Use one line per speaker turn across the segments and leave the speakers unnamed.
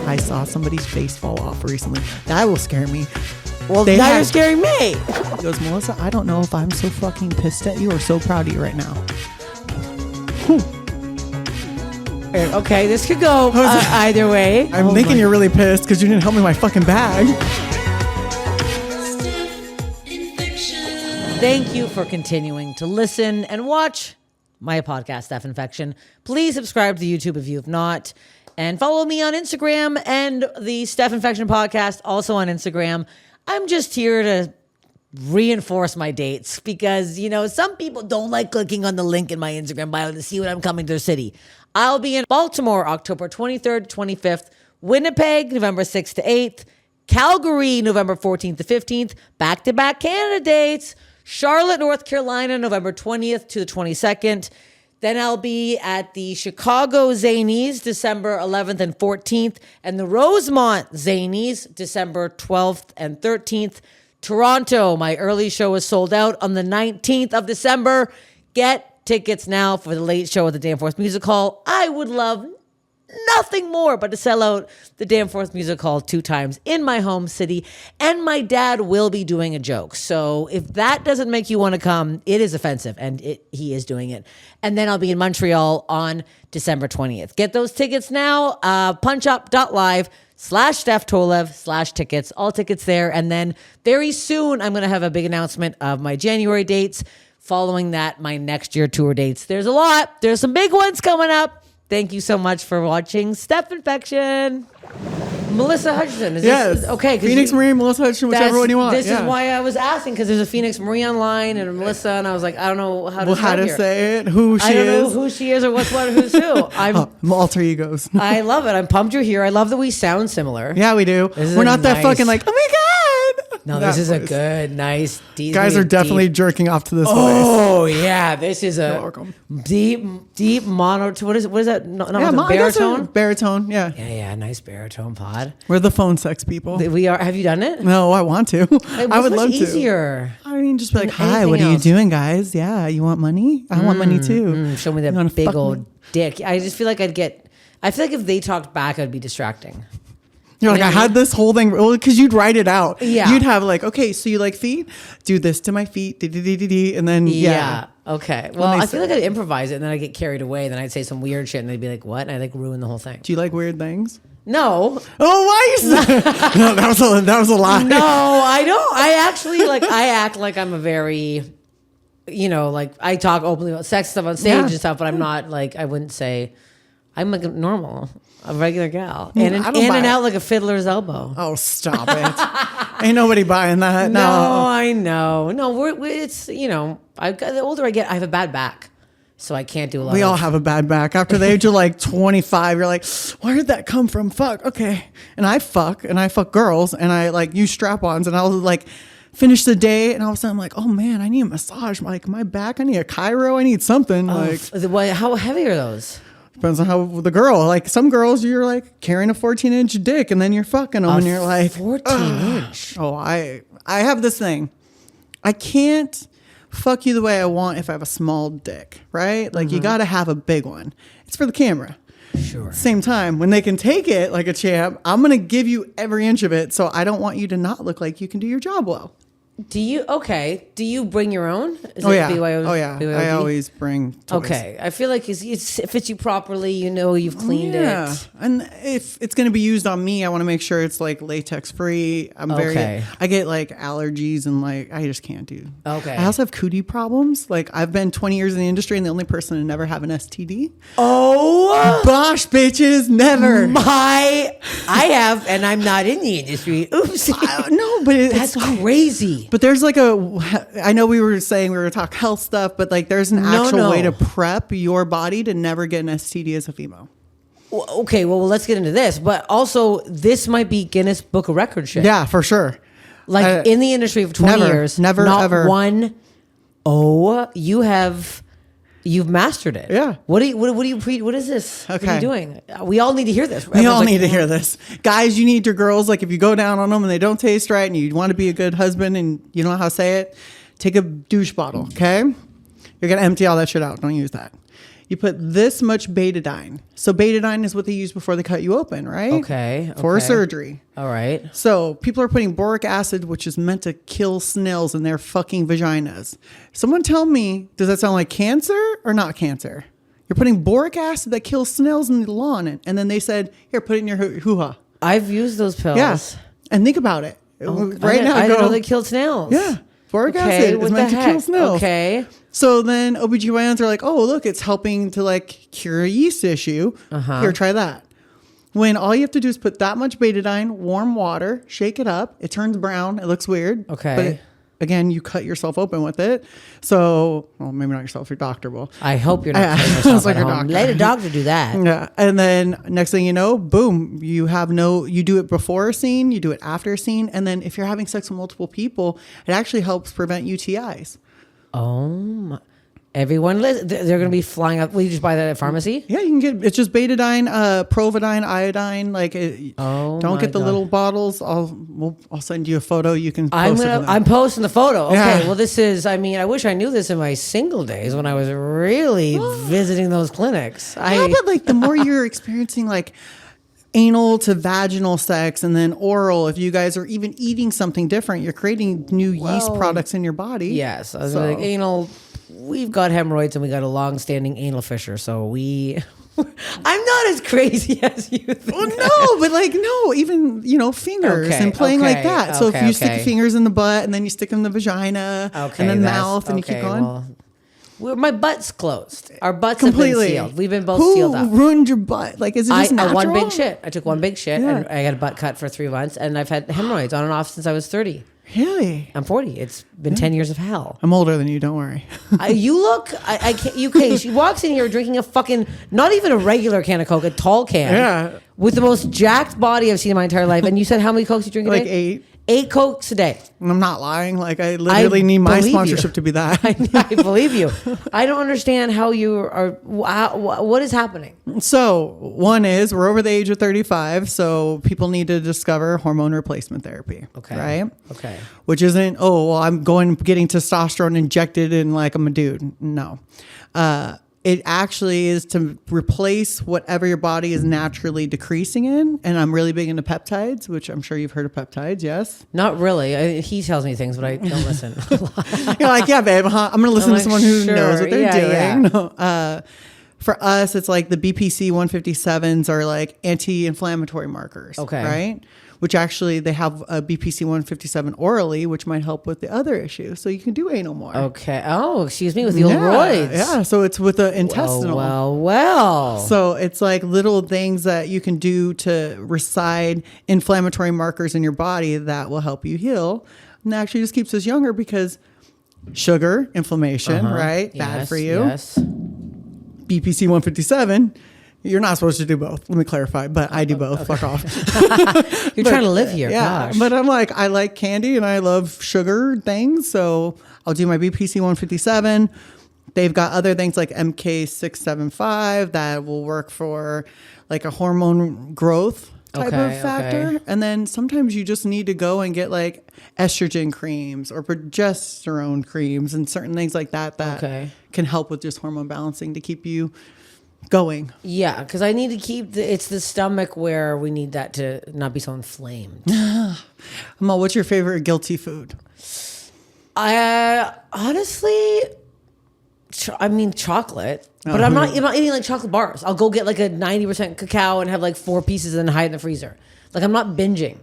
I saw somebody's face fall off recently. That will scare me.
Well, now you're scaring me.
He goes, Melissa, I don't know if I'm so fucking pissed at you or so proud of you right now.
Okay, this could go either way.
I'm thinking you're really pissed because you didn't help me with my fucking bag.
Thank you for continuing to listen and watch my podcast, Steph Infection. Please subscribe to the YouTube if you have not. And follow me on Instagram and the Steph Infection podcast, also on Instagram. I'm just here to reinforce my dates because, you know, some people don't like clicking on the link in my Instagram bio to see when I'm coming to their city. I'll be in Baltimore, October 23rd, 25th, Winnipeg, November 6th to 8th, Calgary, November 14th to 15th, back-to-back Canada dates, Charlotte, North Carolina, November 20th to the 22nd. Then I'll be at the Chicago Zanies, December 11th and 14th, and the Rosemont Zanies, December 12th and 13th. Toronto, my early show is sold out on the 19th of December. Get tickets now for the late show at the Danforth Music Hall. I would love nothing more but to sell out the Danforth Music Hall 2 times in my home city. And my dad will be doing a joke. So if that doesn't make you want to come, it is offensive. And he is doing it. And then I'll be in Montreal on December 20th. Get those tickets now. punchup.live/Steph Tolev/tickets. All tickets there. And then very soon, I'm going to have a big announcement of my January dates. Following that, my next year tour dates. There's a lot. There's some big ones coming up. Thank you so much for watching Steph Infection. Melissa Hutchison. Is this okay?
Phoenix Marie, Melissa Hutchison, whichever one you want.
This is why I was asking, because there's a Phoenix Marie online and a Melissa, and I was like, I don't know how to
say it, who she is.
I don't know who she is or what's what, who's who. I'm
alter egos.
I love it. I'm pumped you're here. I love that we sound similar.
Yeah, we do. We're not that fucking like, oh my God.
No, this is a good, nice, deep.
Guys are definitely jerking off to this voice.
Oh, yeah. This is a deep mono. What is that? Baritone?
Baritone, yeah.
Yeah, nice baritone pod.
We're the phone sex people.
We are. Have you done it?
No, I want to. I would love to.
Easier.
I mean, just be like, hi, what are you doing, guys? Yeah, you want money? I want money too.
Show me that big old dick. I just feel like I feel like if they talked back, I'd be distracting.
You're like, I had this whole thing, because you'd write it out.
Yeah.
You'd have like, okay, so you like feet? Do this to my feet. And then, yeah.
Okay. Well, I feel like I'd improvise it and then I'd get carried away. Then I'd say some weird shit and they'd be like, what? And I'd like ruin the whole thing.
Do you like weird things?
No.
Oh, why? No, that was a lie.
No, I don't. I actually I act like I'm a very, like I talk openly about sex stuff on stage and stuff, but I'm not like, I wouldn't say I'm like a regular gal. In and out like a fiddler's elbow.
Oh, stop it. Ain't nobody buying that. No,
I know. No, it's, the older I get, I have a bad back. So I can't do a lot.
We all have a bad back. After the age of like 25, you're like, where did that come from? Fuck. Okay. And I fuck girls and I like use strap-ons and I'll like finish the day and all of a sudden I'm like, oh man, I need a massage. Like my back, I need a chiro. I need something.
How heavy are those?
Depends on how the girl. Like some girls, you're like carrying a 14-inch dick, and then you're fucking them, and you're like
14-inch.
Oh, I have this thing. I can't fuck you the way I want if I have a small dick, right? Like you got to have a big one. It's for the camera.
Sure.
At the same time, when they can take it like a champ, I'm gonna give you every inch of it. So I don't want you to not look like you can do your job well.
Do you bring your own?
Is BYOD? I always bring toys.
Okay. I feel like it fits you properly. You've cleaned it.
And if it's going to be used on me, I want to make sure it's like latex free. I get like allergies and like, I just can't do.
Okay.
I also have cootie problems. Like I've been 20 years in the industry and the only person to never have an STD.
Oh.
Bosh, bitches, never.
I have, and I'm not in the industry. Oops.
No, but
that's crazy.
But there's like I know we were saying we were talking health stuff, but like there's an actual way to prep your body to never get an STD as a female.
Well, okay, well, let's get into this. But also, this might be Guinness Book of Record shit.
Yeah, for sure.
Like in the industry for 20 years.
Never,
not
ever.
One. You've mastered it.
Yeah.
What is this?
Okay.
What are you doing? We all need to hear this.
We all need to hear this. Guys, you need your girls, like if you go down on them and they don't taste right and you want to be a good husband and you don't know how to say it, take a douche bottle, okay? You're going to empty all that shit out. Don't use that. You put this much betadine. So betadine is what they use before they cut you open, right?
Okay.
For surgery.
All right.
So people are putting boric acid, which is meant to kill snails in their fucking vaginas. Someone tell me, does that sound like cancer or not cancer? You're putting boric acid that kills snails in the lawn. And then they said, here, put it in your hoo-ha.
I've used those pills.
Yeah. And think about it. Right now,
I didn't know they killed snails.
Yeah. Boric acid is meant to kill snails.
Okay.
So then OBGYNs are like, oh, look, it's helping to like cure a yeast issue. Here, try that. When all you have to do is put that much betadine, warm water, shake it up. It turns brown. It looks weird.
Okay.
But again, you cut yourself open with it. So, well, maybe not yourself. Your doctor will.
I hope you're not cutting yourself
like
at
your
home.
doctor.
Let a doctor do that.
Yeah. And then next thing you know, boom, you do it before a scene, you do it after a scene. And then if you're having sex with multiple people, it actually helps prevent UTIs.
Oh, my. Everyone, they're going to be flying up. Will you just buy that at pharmacy?
Yeah, you can get, it's just betadine, providine, iodine. Like, don't get the little bottles. I'll send you a photo. You can post
I'm posting the photo. Okay.
Yeah.
Well, this is, I wish I knew this in my single days when I was really visiting those clinics.
But like the more you're experiencing like anal to vaginal sex and then oral, if you guys are even eating something different, you're creating new yeast products in your body.
Yes. I was like, anal, we've got hemorrhoids and we got a long-standing anal fissure. So I'm not as crazy as you think.
Well, no, but like, no, even, fingers and playing like that. So if you stick your fingers in the butt and then you stick them in the vagina and then mouth and you keep going.
My butt's closed. Our butts have been sealed. We've been both sealed up.
Who ruined your butt? Like, is it just natural?
One big shit. I took one big shit and I got a butt cut for 3 months and I've had hemorrhoids on and off since I was 30.
Really?
I'm 40. It's been 10 years of hell.
I'm older than you. Don't worry.
You look. I can't. You can't. She walks in here drinking a fucking, not even a regular can of Coke, a tall can.
Yeah.
With the most jacked body I've seen in my entire life. And you said how many Cokes you drink a day?
Like 8.
8 Cokes a day.
I'm not lying. Like, I literally need my sponsorship to be that.
I believe you. I don't understand how you are. What is happening?
So one is we're over the age of 35. So people need to discover hormone replacement therapy.
Okay.
Right?
Okay.
Which isn't, I'm getting testosterone injected and like I'm a dude. No. It actually is to replace whatever your body is naturally decreasing in. And I'm really big into peptides, which I'm sure you've heard of peptides. Yes.
Not really. He tells me things, but I don't listen.
You're like, yeah, babe. I'm going to listen to someone who knows what they're doing.
Yeah.
No, for us, it's like the BPC 157s are like anti-inflammatory markers. Okay. Right. Which actually they have a BPC 157 orally, which might help with the other issue. So you can do anal more.
Okay. Oh, excuse me, with the old roids.
Yeah. So it's with the intestinal.
Well.
So it's like little things that you can do to reside inflammatory markers in your body that will help you heal. And that actually just keeps us younger because sugar, inflammation, right? Bad for you.
Yes.
BPC 157. You're not supposed to do both. Let me clarify, but I do both. Okay. Fuck off.
You're trying to live here.
Yeah.
Gosh.
But I'm like, I like candy and I love sugar things. So I'll do my BPC 157. They've got other things like MK675 that will work for like a hormone growth type of factor. Okay. And then sometimes you just need to go and get like estrogen creams or progesterone creams and certain things like that can help with just hormone balancing to keep you going.
Yeah, because I need to keep it's the stomach where we need that to not be so inflamed.
Amal, what's your favorite guilty food?
I honestly, chocolate. But I'm not eating like chocolate bars. I'll go get like a 90% cacao and have like 4 pieces and hide in the freezer. Like I'm not binging.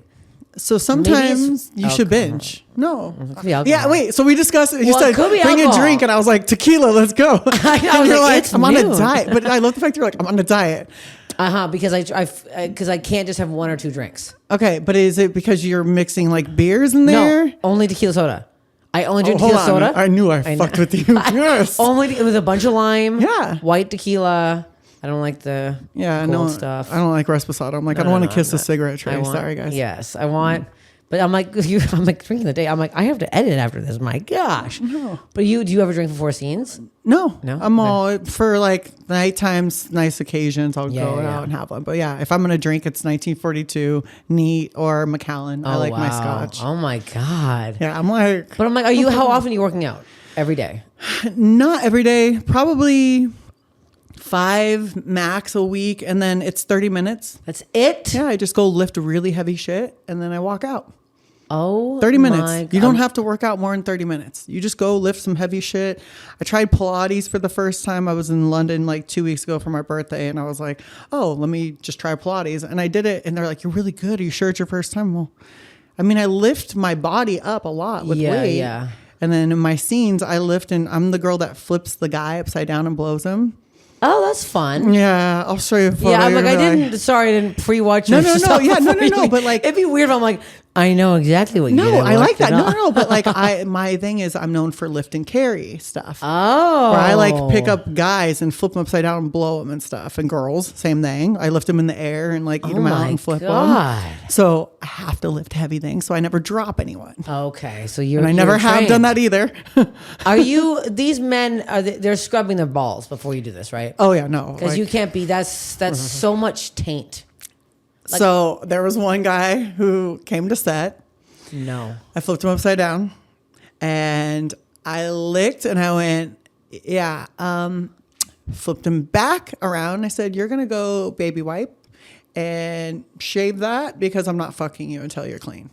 So sometimes you should binge. No. Yeah, wait. So we discussed it. You said bring a drink, and I was like, tequila, let's go. And you're like, I'm on a diet. But I love the fact you're like, I'm on a diet.
Because I can't just have 1 or 2 drinks.
Okay, but is it because you're mixing like beers in there?
No, only tequila soda. I only drink tequila soda.
I knew I fucked with you. Yes.
Only with a bunch of lime. Yeah. White tequila. I don't like the cold stuff.
I don't like Reposado. I'm like, I don't want to kiss a cigarette tray. Sorry, guys.
Yes, I want. But I'm like, I'm like drinking the day. I'm like, I have to edit after this. My gosh. No. But do you ever drink before scenes?
No. I'm all for like night times, nice occasions. I'll go out and have one. But yeah, if I'm going to drink, it's 1942, neat, or Macallan. I like my scotch.
Oh my God.
Yeah, I'm like.
But I'm like, how often are you working out? Every day?
Not every day. Probably 5 max a week, and then it's 30 minutes.
That's it?
Yeah, I just go lift really heavy shit, and then I walk out.
Oh,
30 minutes.
my
You don't have to work out more than 30 minutes. You just go lift some heavy shit. I tried Pilates for the first time. I was in London like 2 weeks ago for my birthday, and I was like, oh, let me just try Pilates. And I did it, and they're like, you're really good. Are you sure it's your first time? Well, I mean, I lift my body up a lot with weight.
Yeah.
And then in my scenes, I lift, and I'm the girl that flips the guy upside down and blows him.
Oh, that's fun.
Yeah, I'll show you a photo.
Yeah, I'm like, I
Sorry,
didn't pre-watch
No,
your
no,
stuff
yeah, no,
before
no,
you-
but like,
it'd be weird if I'm like, I know exactly what you did.
no, I like that.
Looked
No,
it
no,
up.
but like, my thing is I'm known for lift and carry stuff.
Oh.
Where I like pick up guys and flip them upside down and blow them and stuff. And girls, same thing. I lift them in the air and like eat them out and flip them. So I have to lift heavy things, so I never drop anyone.
Okay, so you're.
And I never have
trained.
done that either.
Are you? These men they're scrubbing their balls before you do this, right?
Oh yeah, no,
Because you can't be. That's so much taint.
So there was one guy who came to set.
No.
I flipped him upside down, and I licked, and I went, yeah. Flipped him back around. I said, you're gonna go baby wipe and shave that because I'm not fucking you until you're clean.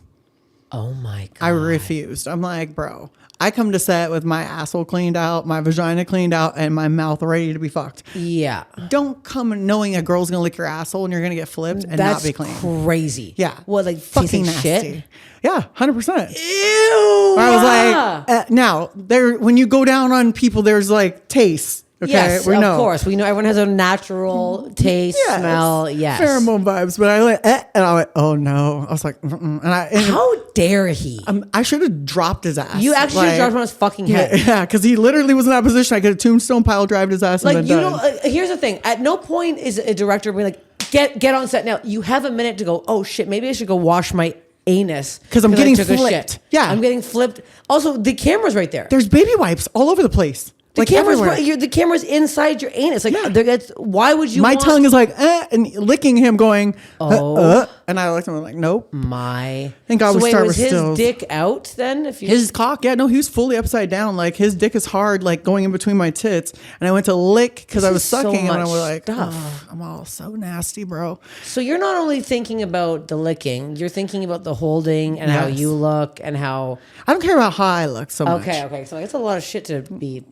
Oh my god.
I refused. I'm like, bro, I come to set with my asshole cleaned out, my vagina cleaned out, and my mouth ready to be fucked.
Yeah.
Don't come knowing a girl's gonna lick your asshole and you're gonna get flipped and
That's
not be clean.
Crazy.
Yeah.
What, like
fucking
nasty?
shit? Yeah, 100%.
Ew.
I was like, now there. When you go down on people, there's like taste. Okay,
yes,
we know.
of course. We know everyone has a natural taste,
Yes.
smell. Yes.
Pheromone vibes. But I went, and I went, oh no. I was like, mm-mm. And
How dare he?
I should have dropped his ass.
You actually should have dropped him on his fucking head.
Yeah, because he literally was in that position. I could have tombstone pile drived his ass.
Like,
and
you
then
know,
done.
here's the thing. At no point is a director being like, get on set now. You have a minute to go, oh shit, maybe I should go wash my anus.
'Cause I'm
I
getting
took a
flipped.
shit.
Yeah.
I'm getting flipped. Also, the camera's right there.
There's baby wipes all over the place.
The
Like
camera's
everywhere.
the camera's inside your anus. Like,
Yeah.
why would you?
My
want
tongue is like, and licking him, going,
Oh.
and I looked at him like, nope.
my?
Thank God
so
we
wait,
start
was
with
his
stills.
dick out then? If you
His cock, yeah, no, he was fully upside down. Like his dick is hard, like going in between my tits. And I went to lick because I was
is so
sucking, and I
much
was like,
stuff.
"Ugh, I'm all so nasty, bro.
So you're not only thinking about the licking, you're thinking about the holding and how
Yes.
you look and how.
I don't care about how I look so much.
Okay. So it's a lot of shit to be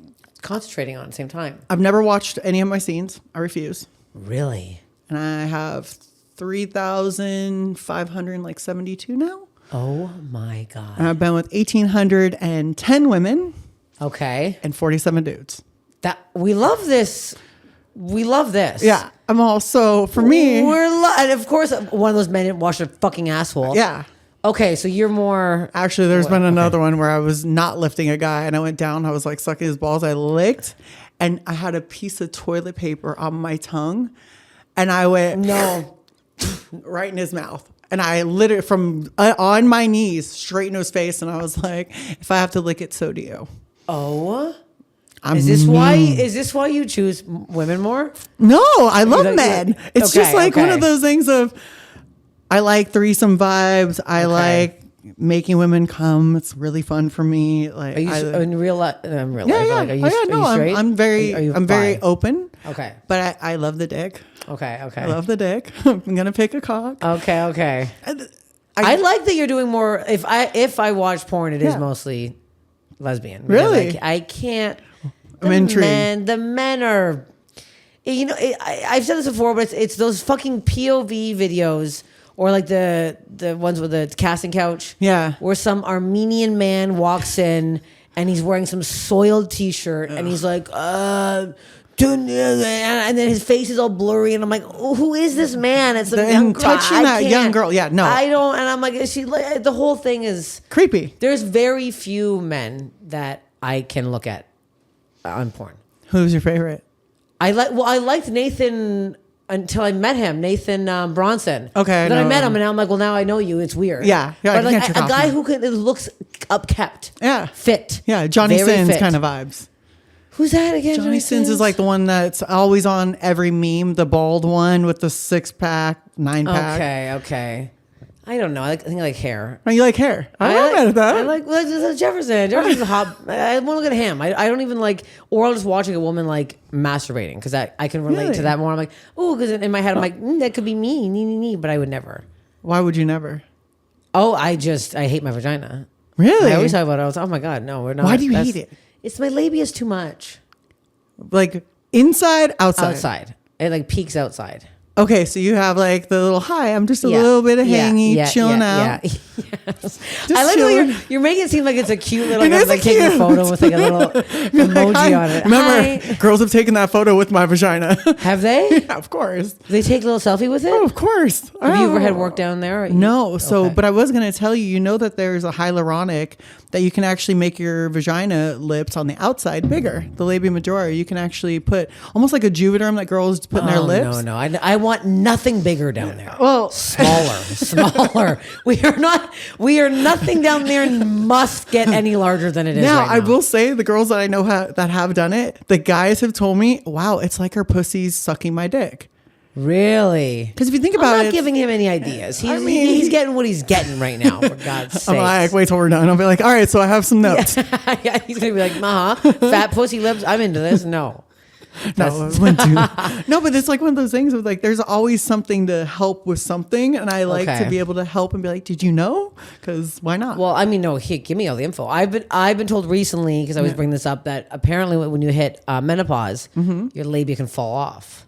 concentrating on at the same time.
I've never watched any of my scenes. I refuse.
Really?
And I have 3,572 now.
Oh my god.
And I've been with 1,810 women
Okay.
and 47 dudes.
That we love this. We love this.
Yeah, I'm also, for me,
And of course, one of those men didn't wash their fucking asshole.
yeah.
Okay, so you're more.
Actually, there's been another one where I was not lifting a guy and I went down. I was like sucking his balls. I licked and I had a piece of toilet paper on my tongue and I went
No.
right in his mouth. And I literally from on my knees straight into his face. And I was like, if I have to lick it, so do you.
Oh.
I'm
Is this why? Is this why you choose women more?
No, I love
like-
men. It's
Okay,
just like one
okay.
of those things of I like threesome vibes. I like making women come. It's really fun for me. Like
Are you in real life?
yeah,
Like,
yeah.
are you,
Oh, yeah, no,
are you straight?
I'm very,
Are you
I'm very
bi?
open.
Okay.
But I love the dick.
Okay.
I love the dick. I'm gonna pick a cock.
Okay. I like that you're doing more. If I watch porn, it is
Yeah.
mostly lesbian. Because
Really?
I can't.
I'm intrigued.
The men are. You know, I've said this before, but it's those fucking POV videos. Or like the ones with the casting couch.
Yeah.
Where some Armenian man walks in and he's wearing some soiled t-shirt and he's like, and then his face is all blurry and I'm like, oh, who is this man? It's a
And
young girl.
touching
I
that young
can't.
girl. Yeah, no.
I don't. And I'm like, is she like, the whole thing is,
Creepy.
there's very few men that I can look at on porn.
Who's your favorite?
I liked Nathan until I met him, Nathan Bronson.
Okay,
Then I
no.
met him, and now I'm like, well, now I know you. It's weird.
Yeah, I
but like
can't jerk
a
off
guy
him.
who looks upkept.
Yeah.
Fit.
Yeah, Johnny
Very
Sins
fit.
kind of vibes.
Who's that again?
Johnny Sins is like the one that's always on every meme, the bald one with the 6-pack, 9-pack.
Okay. I don't know. I think I like hair.
Oh, you like hair? I'm not mad at that.
I like Jefferson. Jefferson's hot. I want to look at him. I don't even like, or I'll just watching a woman like masturbating because I can relate to that more. I'm like, oh, because in my head I'm like, that could be me, but I would never.
Why would you never?
Oh, I hate my vagina.
Really?
I always talk about it. I was, oh my God, no, we're not.
Why do you hate it?
It's my labia is too much.
Like inside, outside?
Outside. It like peaks outside.
Okay, so you have like the little, hi, I'm just a little bit of hangy, chilling out.
Yeah. Yes. I like how you're making it seem like it's a cute little, like taking a photo with like a little emoji on it.
Remember, girls have taken that photo with my vagina.
Have they?
Yeah, of course.
Do they take a little selfie with it?
Oh, of course.
Have you ever had work down there?
No. So, but I was going to tell you, you know that there's a hyaluronic that you can actually make your vagina lips on the outside bigger. The labia majora, you can actually put almost like a Juvederm that girls put in their lips.
No. I want nothing bigger down there.
Well,
smaller. We are nothing down there and must get any larger than it is
now,
right now.
I will say the girls that I know that have done it, the guys have told me, wow, it's like her pussy's sucking my dick.
Really?
Because if you think about it,
I'm not giving him any ideas. He's getting what he's getting right now, for God's sake.
I'm like, wait till we're done. I'll be like, all right, so I have some notes.
Yeah, he's going to be like, fat pussy lips, I'm into this. No.
No, but it's like one of those things of like, there's always something to help with something. And I like to be able to help and be like, did you know? Because why not?
Well, I mean, no, give me all the info. I've been told recently, because I always bring this up, that apparently when you hit menopause, your labia can fall off.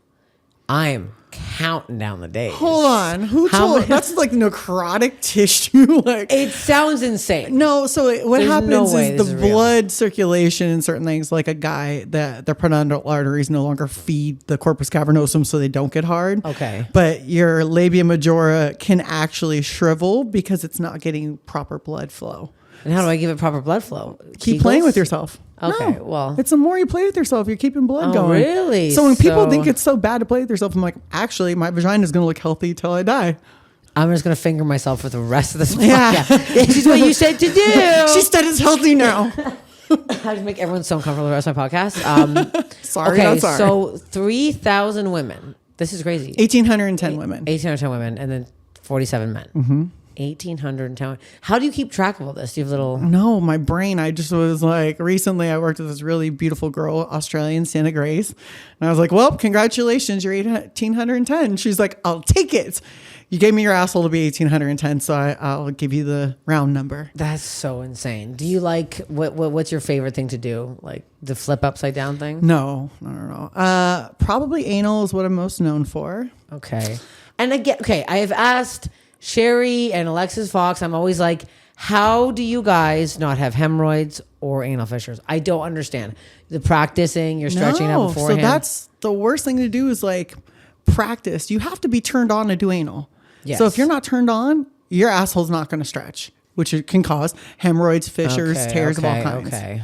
I'm counting down the days.
Hold on. Who told? That's like necrotic tissue. Like,
it sounds insane.
No, so what happens is the blood
real.
circulation and certain things, like a guy that their pudendal arteries no longer feed the corpus cavernosum, so they don't get hard.
Okay.
But your labia majora can actually shrivel because it's not getting proper blood flow.
And how do I give it proper blood flow?
Keep playing with yourself.
Okay,
no,
well.
it's the more you play with yourself, you're keeping blood going.
Really?
So when people think it's so bad to play with yourself, I'm like, actually, my vagina is going to look healthy till I die.
I'm just going to finger myself for the rest of this podcast. This is what you said to do.
She said it's healthy now.
I just make everyone so uncomfortable the rest of my podcast.
Sorry,
okay,
not sorry.
So 3,000 women. This is crazy.
1,810 women.
1,810 women and then 47 men. Mm-hmm. 1,810. How do you keep track of all this? Do you have little...
No, my brain. I just was like, recently I worked with this really beautiful girl, Australian, Santa Grace. And I was like, well, congratulations, you're 1,810. She's like, I'll take it. You gave me your asshole to be 1,810, so I'll give you the round number.
That's so insane. Do you like, what's your favorite thing to do? Like the flip upside down thing?
No. Probably anal is what I'm most known for.
Okay. And again, I have asked Sherry and Alexis Fox, I'm always like, how do you guys not have hemorrhoids or anal fissures? I don't understand. The practicing, you're stretching out beforehand.
So that's the worst thing to do is like practice. You have to be turned on to do anal. Yes. So if you're not turned on, your asshole's not going to stretch, which it can cause hemorrhoids, fissures, tears of all kinds.
Okay.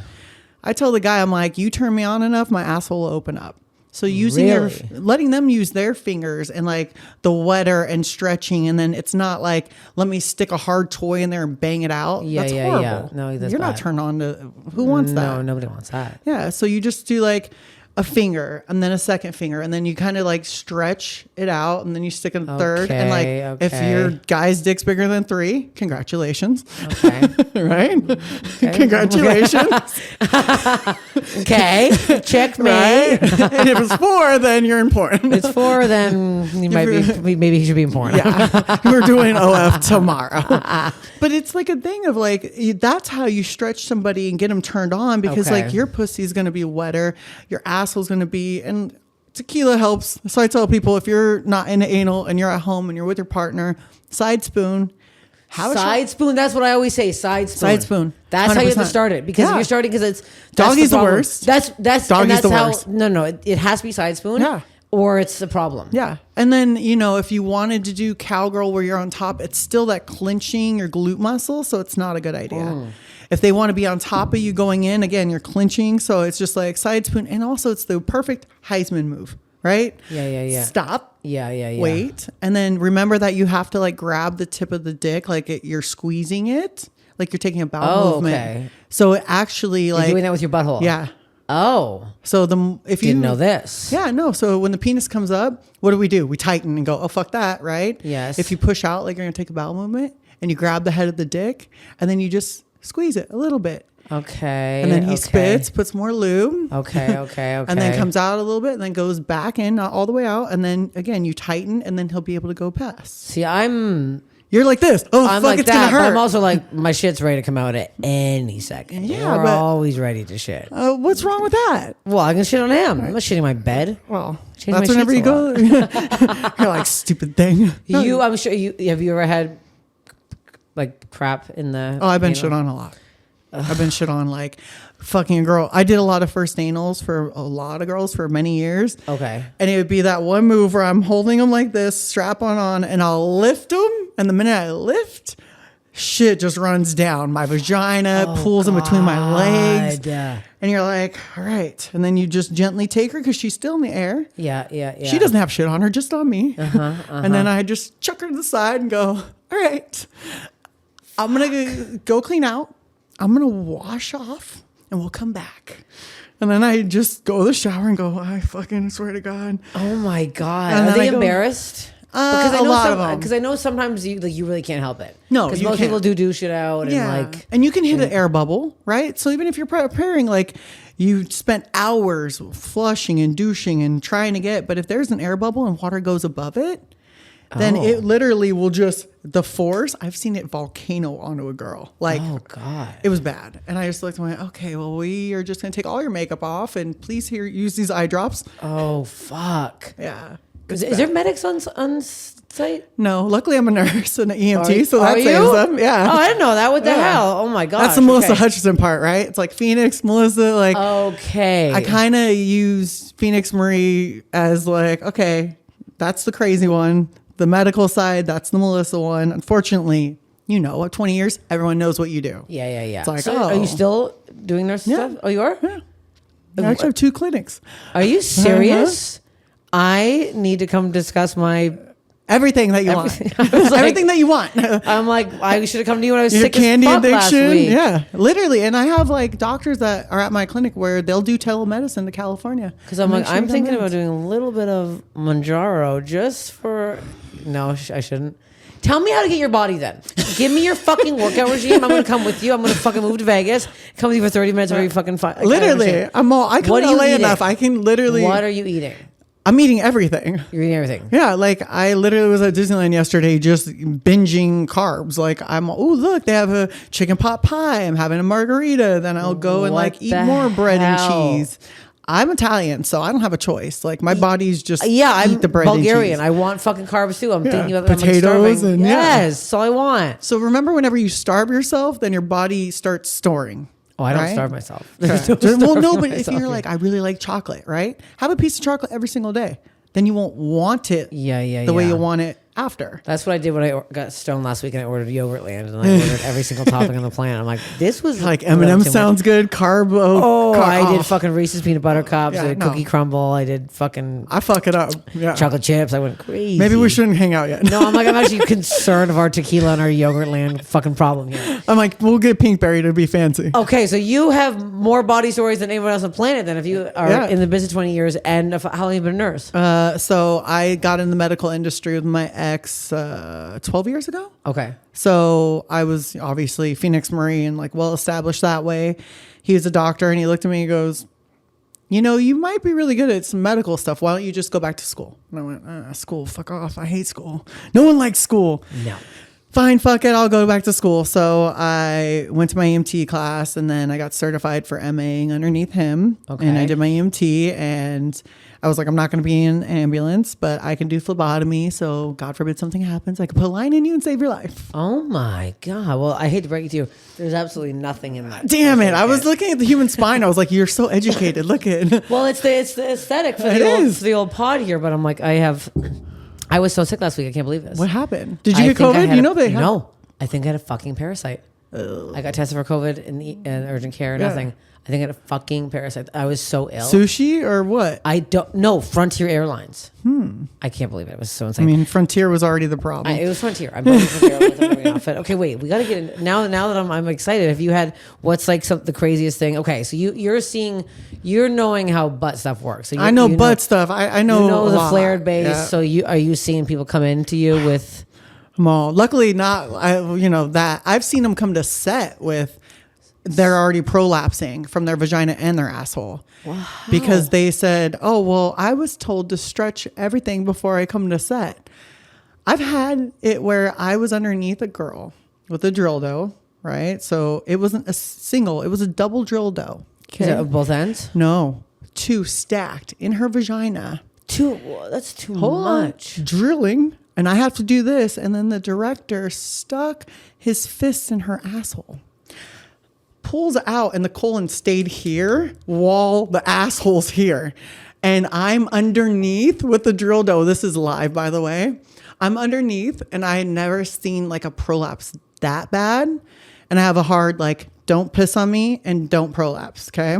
I tell the guy, I'm like, you turn me on enough, my asshole will open up. So letting them use their fingers and like the wetter and stretching, and then it's not like, let me stick a hard toy in there and bang it out. That's horrible.
Yeah. No, that's
You're
bad.
not turned on to, who wants that?
No, nobody wants that.
Yeah. So you just do like a finger and then a second finger, and then you kind of like stretch it out, and then you stick a third. And like, if your guy's dick's bigger than 3, congratulations.
Okay.
Right? Okay. Congratulations.
Okay. Checkmate.
Right? And if it's 4, then you're in porn.
It's 4, then you might be, maybe he should be in porn.
Yeah. We're doing OF tomorrow. But it's like a thing of like, that's how you stretch somebody and get them turned on, because like your pussy's going to be wetter, your asshole's going to be, and tequila helps. So I tell people, if you're not into anal and you're at home and you're with your partner, side spoon.
Side spoon. That's what I always say. Side spoon.
Side spoon.
That's 100%. How you have to start it, because if you're starting, because it's
doggy's the worst.
That's
doggy's the worst.
No. It has to be side spoon.
Yeah.
Or it's a problem.
Yeah. And then, if you wanted to do cowgirl where you're on top, it's still that clenching your glute muscle. So it's not a good idea. If they want to be on top of you going in, again, you're clinching. So it's just like side spoon. And also it's the perfect Heisman move, right?
Yeah.
Stop.
Yeah.
Wait. And then remember that you have to like grab the tip of the dick, like you're squeezing it, like you're taking a bowel movement. Okay. So it actually like.
You're doing that with your butthole.
Yeah.
Oh.
So if you
Didn't know this.
Yeah, no. So when the penis comes up, what do? We tighten and go, oh, fuck that, right?
Yes.
If you push out like you're going to take a bowel movement and you grab the head of the dick and then you just squeeze it a little bit.
Okay.
And then he spits, puts more lube.
Okay.
And then comes out a little bit and then goes back in, not all the way out. And then again, you tighten and then he'll be able to go past.
See,
You're like this. Oh,
I'm
fuck,
like
it's going
that,
to hurt.
but I'm also like, my shit's ready to come out at any second.
Yeah,
We're
but-
always ready to shit.
What's wrong with that?
Well, I can shit on him. I'm not shitting my bed.
Well,
Change
that's
my
whenever you
sheets
go. You're like, stupid thing.
I'm sure have you ever had like crap in the?
Oh, I've been shit on a lot. I've been shit on like fucking a girl. I did a lot of first anals for a lot of girls for many years.
Okay.
And it would be that one move where I'm holding them like this, strap on, and I'll lift them. And the minute I lift, shit just runs down. My vagina pulls in between my legs. And you're like, all right. And then you just gently take her because she's still in the air.
Yeah.
She doesn't have shit on her, just on me. And then I just chuck her to the side and go, all right, I'm going to go clean out. I'm going to wash off and we'll come back. And then I just go to the shower and go, I fucking swear to God.
Oh my God.
And
Are
then
they
I go-
embarrassed?
A lot of them.
Because I know sometimes you really can't help it.
No,
because
you
most
can't.
people do shit out and
and you can hit an air bubble, right? So even if you're preparing, like you spent hours flushing and douching and trying to get, but if there's an air bubble and water goes above it, then it literally will just, the force, I've seen it volcano onto a girl. Like,
oh God,
it was bad. And I just looked and went, okay, well, we are just going to take all your makeup off and please use these eye drops.
oh fuck.
Yeah.
Is there medics on site?
No, luckily I'm a nurse and an EMT, so
Are
that
you?
saves them. Yeah.
Oh, I didn't know that. What the
Yeah.
hell? Oh my God.
That's the Melissa Hutchinson part, right? It's like Phoenix, Melissa, like.
Okay.
I kind of use Phoenix Marie as like, okay, that's the crazy one. The medical side, that's the Melissa one. Unfortunately, you know, 20 years, everyone knows what you do.
Yeah.
It's like,
so are you still doing nurse stuff? Oh, you are?
Yeah. I actually have 2 clinics.
Are you serious? I need to come discuss my
Everything that you want.
like-
Everything that you want.
I'm like, I should have come to you when I was
Your
sick
candy
as fuck last
addiction.
week.
Yeah, literally. And I have like doctors that are at my clinic where they'll do telemedicine to California.
Because I'm like,
Make sure
I'm
you
thinking
don't
about doing a little bit of Manjaro just for. No, I shouldn't. Tell me how to get your body then. Give me your fucking workout regime. I'm going to come with you. I'm going to fucking move to Vegas. Come with you for 30 minutes every fucking
Literally. I can
What are you
LA
eating?
enough. I can literally.
What are you eating?
I'm eating everything.
You're eating everything.
Yeah, like I literally was at Disneyland yesterday just binging carbs. Like look, they have a chicken pot pie. I'm having a margarita. Then I'll go and
What
like eat
the
more bread and
hell?
cheese. I'm Italian, so I don't have a choice. Like my body's just
I'm
eat the bread
Bulgarian.
and cheese.
I want fucking carbs too. I'm thinking about
Potatoes
I'm like starving.
and- yeah.
Yes, that's all I want.
So remember, whenever you starve yourself, then your body starts storing.
Oh, I don't
right?
starve myself.
Okay.
There's no
Well, no,
starving
but if
myself
you're
here.
like, I really like chocolate, right? Have a piece of chocolate every single day. Then you won't want it the way you want it after.
That's what I did when I got stoned last week and I ordered Yogurtland and I ordered every single topping on the planet. I'm like, this was
Like
a little
M&M
too
sounds
much.
good.
Oh, I did
oh.
fucking Reese's peanut butter cups.
Yeah,
I did
no.
cookie crumble. I did fucking
I fuck it up. Yeah.
chocolate chips. I went crazy.
Maybe we shouldn't hang out yet.
No, I'm actually concerned of our tequila and our Yogurtland fucking problem here.
I'm like, we'll get Pinkberry to be fancy.
Okay, so you have more body stories than anyone else on the planet. Then, if you are in the business 20 years, and how long have you been a nurse?
So I got in the medical industry with my ex 12 years ago.
Okay.
So I was obviously Phoenix Marine, like well established that way. He was a doctor and he looked at me and goes, you know, you might be really good at some medical stuff. Why don't you just go back to school? And I went, school, fuck off. I hate school. No one likes school.
No.
Fine, fuck it. I'll go back to school. So I went to my EMT class and then I got certified for MAing underneath him.
Okay.
And I did my EMT and I was like, I'm not going to be in an ambulance, but I can do phlebotomy. So God forbid something happens, I could put a line in you and save your life.
Oh my God. Well, I hate to break it to you. There's absolutely nothing in that.
Damn it. I was looking at the human spine. I was like, you're so educated. Look at
Well, it's the aesthetic for the old pod here, but I'm like, I was so sick last week. I can't believe this.
What happened? Did you get COVID? You know they have.
No, I think I had a fucking parasite. I got tested for COVID in urgent care. Nothing. I think I had a fucking parasite. I was so ill.
Sushi or what?
I don't know. Frontier Airlines. I can't believe it. It was so insane.
I mean, Frontier was already the problem.
It was Frontier. I'm booking Frontier Airlines. I'm going off it. Okay, wait. We got to get in. Now that I'm excited. Have you had, what's like the craziest thing? Okay, so you're knowing how butt stuff works. So
I know butt stuff. I know
you know
a
the
lot.
flared base.
Yeah.
So are you seeing people come into you with...
Luckily not, that I've seen them come to set with, they're already prolapsing from their vagina and their asshole. Wow. Because they said, oh, well, I was told to stretch everything before I come to set. I've had it where I was underneath a girl with a dildo, right? So it wasn't a single, it was a double dildo.
Okay. Is it of both ends?
No, 2 stacked in her vagina.
2, that's too much.
Drilling. And I have to do this. And then the director stuck his fists in her asshole. Pulls out and the colon stayed here while the asshole's here. And I'm underneath with the drill dough. This is live, by the way. I'm underneath and I had never seen like a prolapse that bad. And I have a hard, like, don't piss on me and don't prolapse. Okay.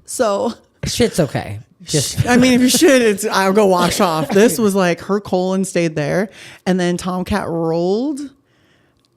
So
shit's okay.
I mean, if you should, I'll go wash off. This was like her colon stayed there. And then Tomcat rolled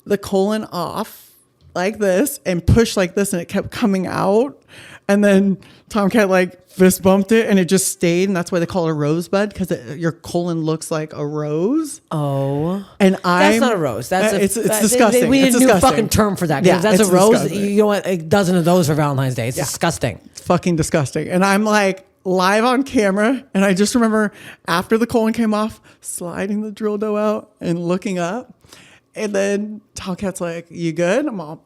the colon off like this and pushed like this and it kept coming out. And then Tomcat like fist bumped it and it just stayed. And that's why they call it a rosebud, because your colon looks like a rose.
Oh.
And
that's not a rose. It's
disgusting.
We need
it's
a
disgusting.
new fucking term for that.
Yeah,
that's a rose.
Disgusting.
You want a dozen of those for Valentine's Day. It's disgusting.
It's fucking disgusting. And I'm like live on camera. And I just remember after the colon came off, sliding the drill dough out and looking up. And then Tomcat's like, you good? I'm all,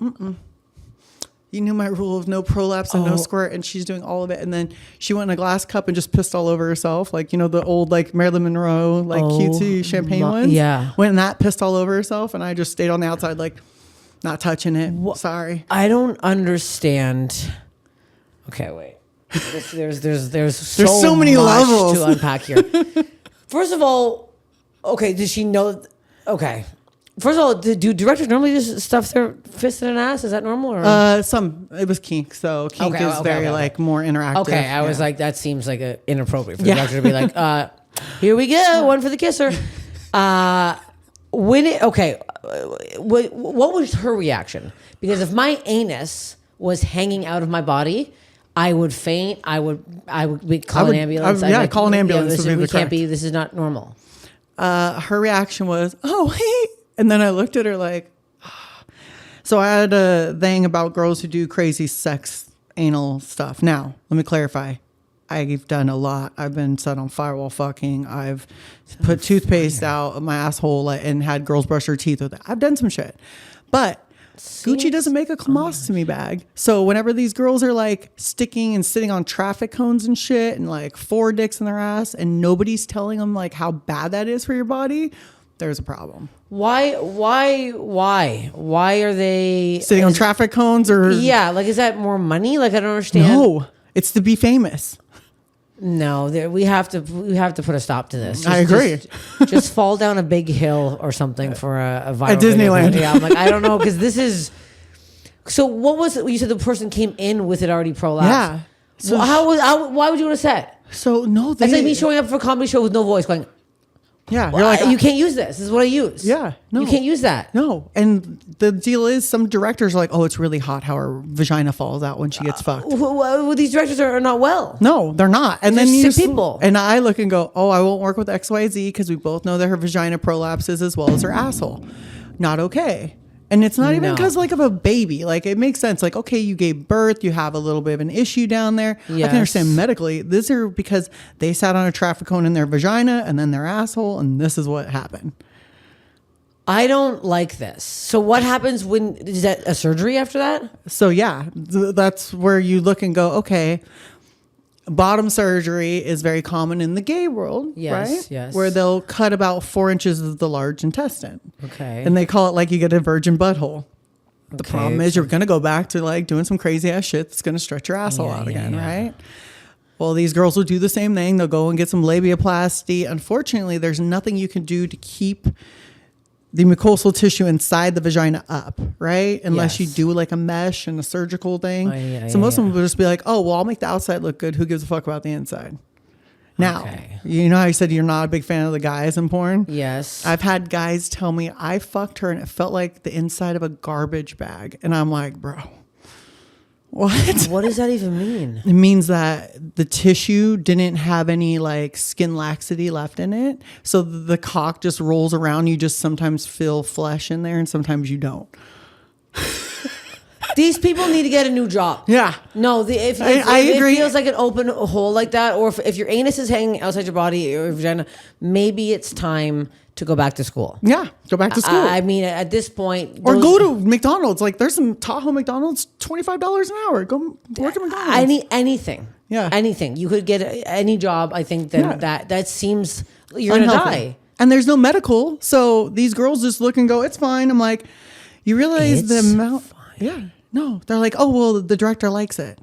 You knew my rule of no prolapse and no squirt. And she's doing all of it. And then she went in a glass cup and just pissed all over herself. Like, the old like Marilyn Monroe, like cutesy champagne ones.
Yeah.
Went in that, pissed all over herself. And I just stayed on the outside, like not touching it. Sorry.
I don't understand. Okay, wait. There's
so many
much
levels
to unpack here. First of all, okay, does she know? Okay. First of all, do directors normally just stuff their fist in an ass? Is that normal? Or?
It was kink. So kink is like more interactive.
Okay, I was like, that seems like inappropriate for the director to be like, here we go, one for the kisser. What was her reaction? Because if my anus was hanging out of my body, I would faint. I would call an ambulance.
Call an ambulance.
We can't be. This is not normal.
Her reaction was, oh, hey. And then I looked at her like, so I had a thing about girls who do crazy sex anal stuff. Now, let me clarify. I've done a lot. I've been set on firewall fucking. I've put toothpaste out of my asshole and had girls brush their teeth with it. I've done some shit. But Gucci doesn't make a colostomy bag. So whenever these girls are like sticking and sitting on traffic cones and shit and like 4 dicks in their ass and nobody's telling them like how bad that is for your body, there's a problem.
Why are they
sitting on traffic cones or?
Yeah. Like, is that more money? Like, I don't understand.
No, it's to be famous.
No, we have to put a stop to this.
I agree.
Just fall down a big hill or something for a viral
at Disneyland.
Yeah, I'm like, I don't know, because this is. So what was it? You said the person came in with it already prolapsed.
Yeah.
So why would you want to set?
So no,
that's like me showing up for a comedy show with no voice, going.
Yeah,
you're like, you can't use this. This is what I use.
Yeah, no,
you can't use that.
No, and the deal is, some directors are like, oh, it's really hot how her vagina falls out when she gets fucked.
Well, these directors are not well.
No, they're not. And
they're
then
sick people.
And I look and go, oh, I won't work with XYZ because we both know that her vagina prolapses as well as her asshole. Not okay. And it's not even because like of a baby. Like, it makes sense. Like, okay, you gave birth, you have a little bit of an issue down there. Yes. I can understand medically. These are because they sat on a traffic cone in their vagina and then their asshole, and this is what happened.
I don't like this. So what happens when, is that a surgery after that?
So yeah, that's where you look and go, okay, bottom surgery is very common in the gay world, right?
Yes.
Where they'll cut about 4 inches of the large intestine.
Okay.
And they call it like you get a virgin butthole. The problem is you're going to go back to like doing some crazy ass shit that's going to stretch your asshole out again, right? Well, these girls will do the same thing. They'll go and get some labiaplasty. Unfortunately, there's nothing you can do to keep the mucosal tissue inside the vagina up, right? Unless you
Yes.
do like a mesh and a surgical thing.
yeah,
So most of
yeah.
them will just be like, oh, well, I'll make the outside look good. Who gives a fuck about the inside? Now,
Okay.
you know how you said you're not a big fan of the guys in porn?
Yes.
I've had guys tell me I fucked her and it felt like the inside of a garbage bag. And I'm like, bro, what?
What does that even mean?
It means that the tissue didn't have any like skin laxity left in it. So the cock just rolls around. You just sometimes feel flesh in there and sometimes you don't.
These people need to get a new job.
Yeah.
No, if
I agree.
it feels like an open hole like that, or if your anus is hanging outside your body or your vagina, maybe it's time to go back to school.
Yeah. Go back to school.
I mean, at this point,
or go to McDonald's. Like there's some Tahoe McDonald's, $25 an hour. Go work at McDonald's.
Anything.
Yeah.
Anything. You could get any job. I think that seems you're
Unhealthy.
gonna die.
And there's no medical. So these girls just look and go, it's fine. I'm like, you realize the
It's
amount.
fine.
Yeah. No, they're like, oh, well, the director likes it.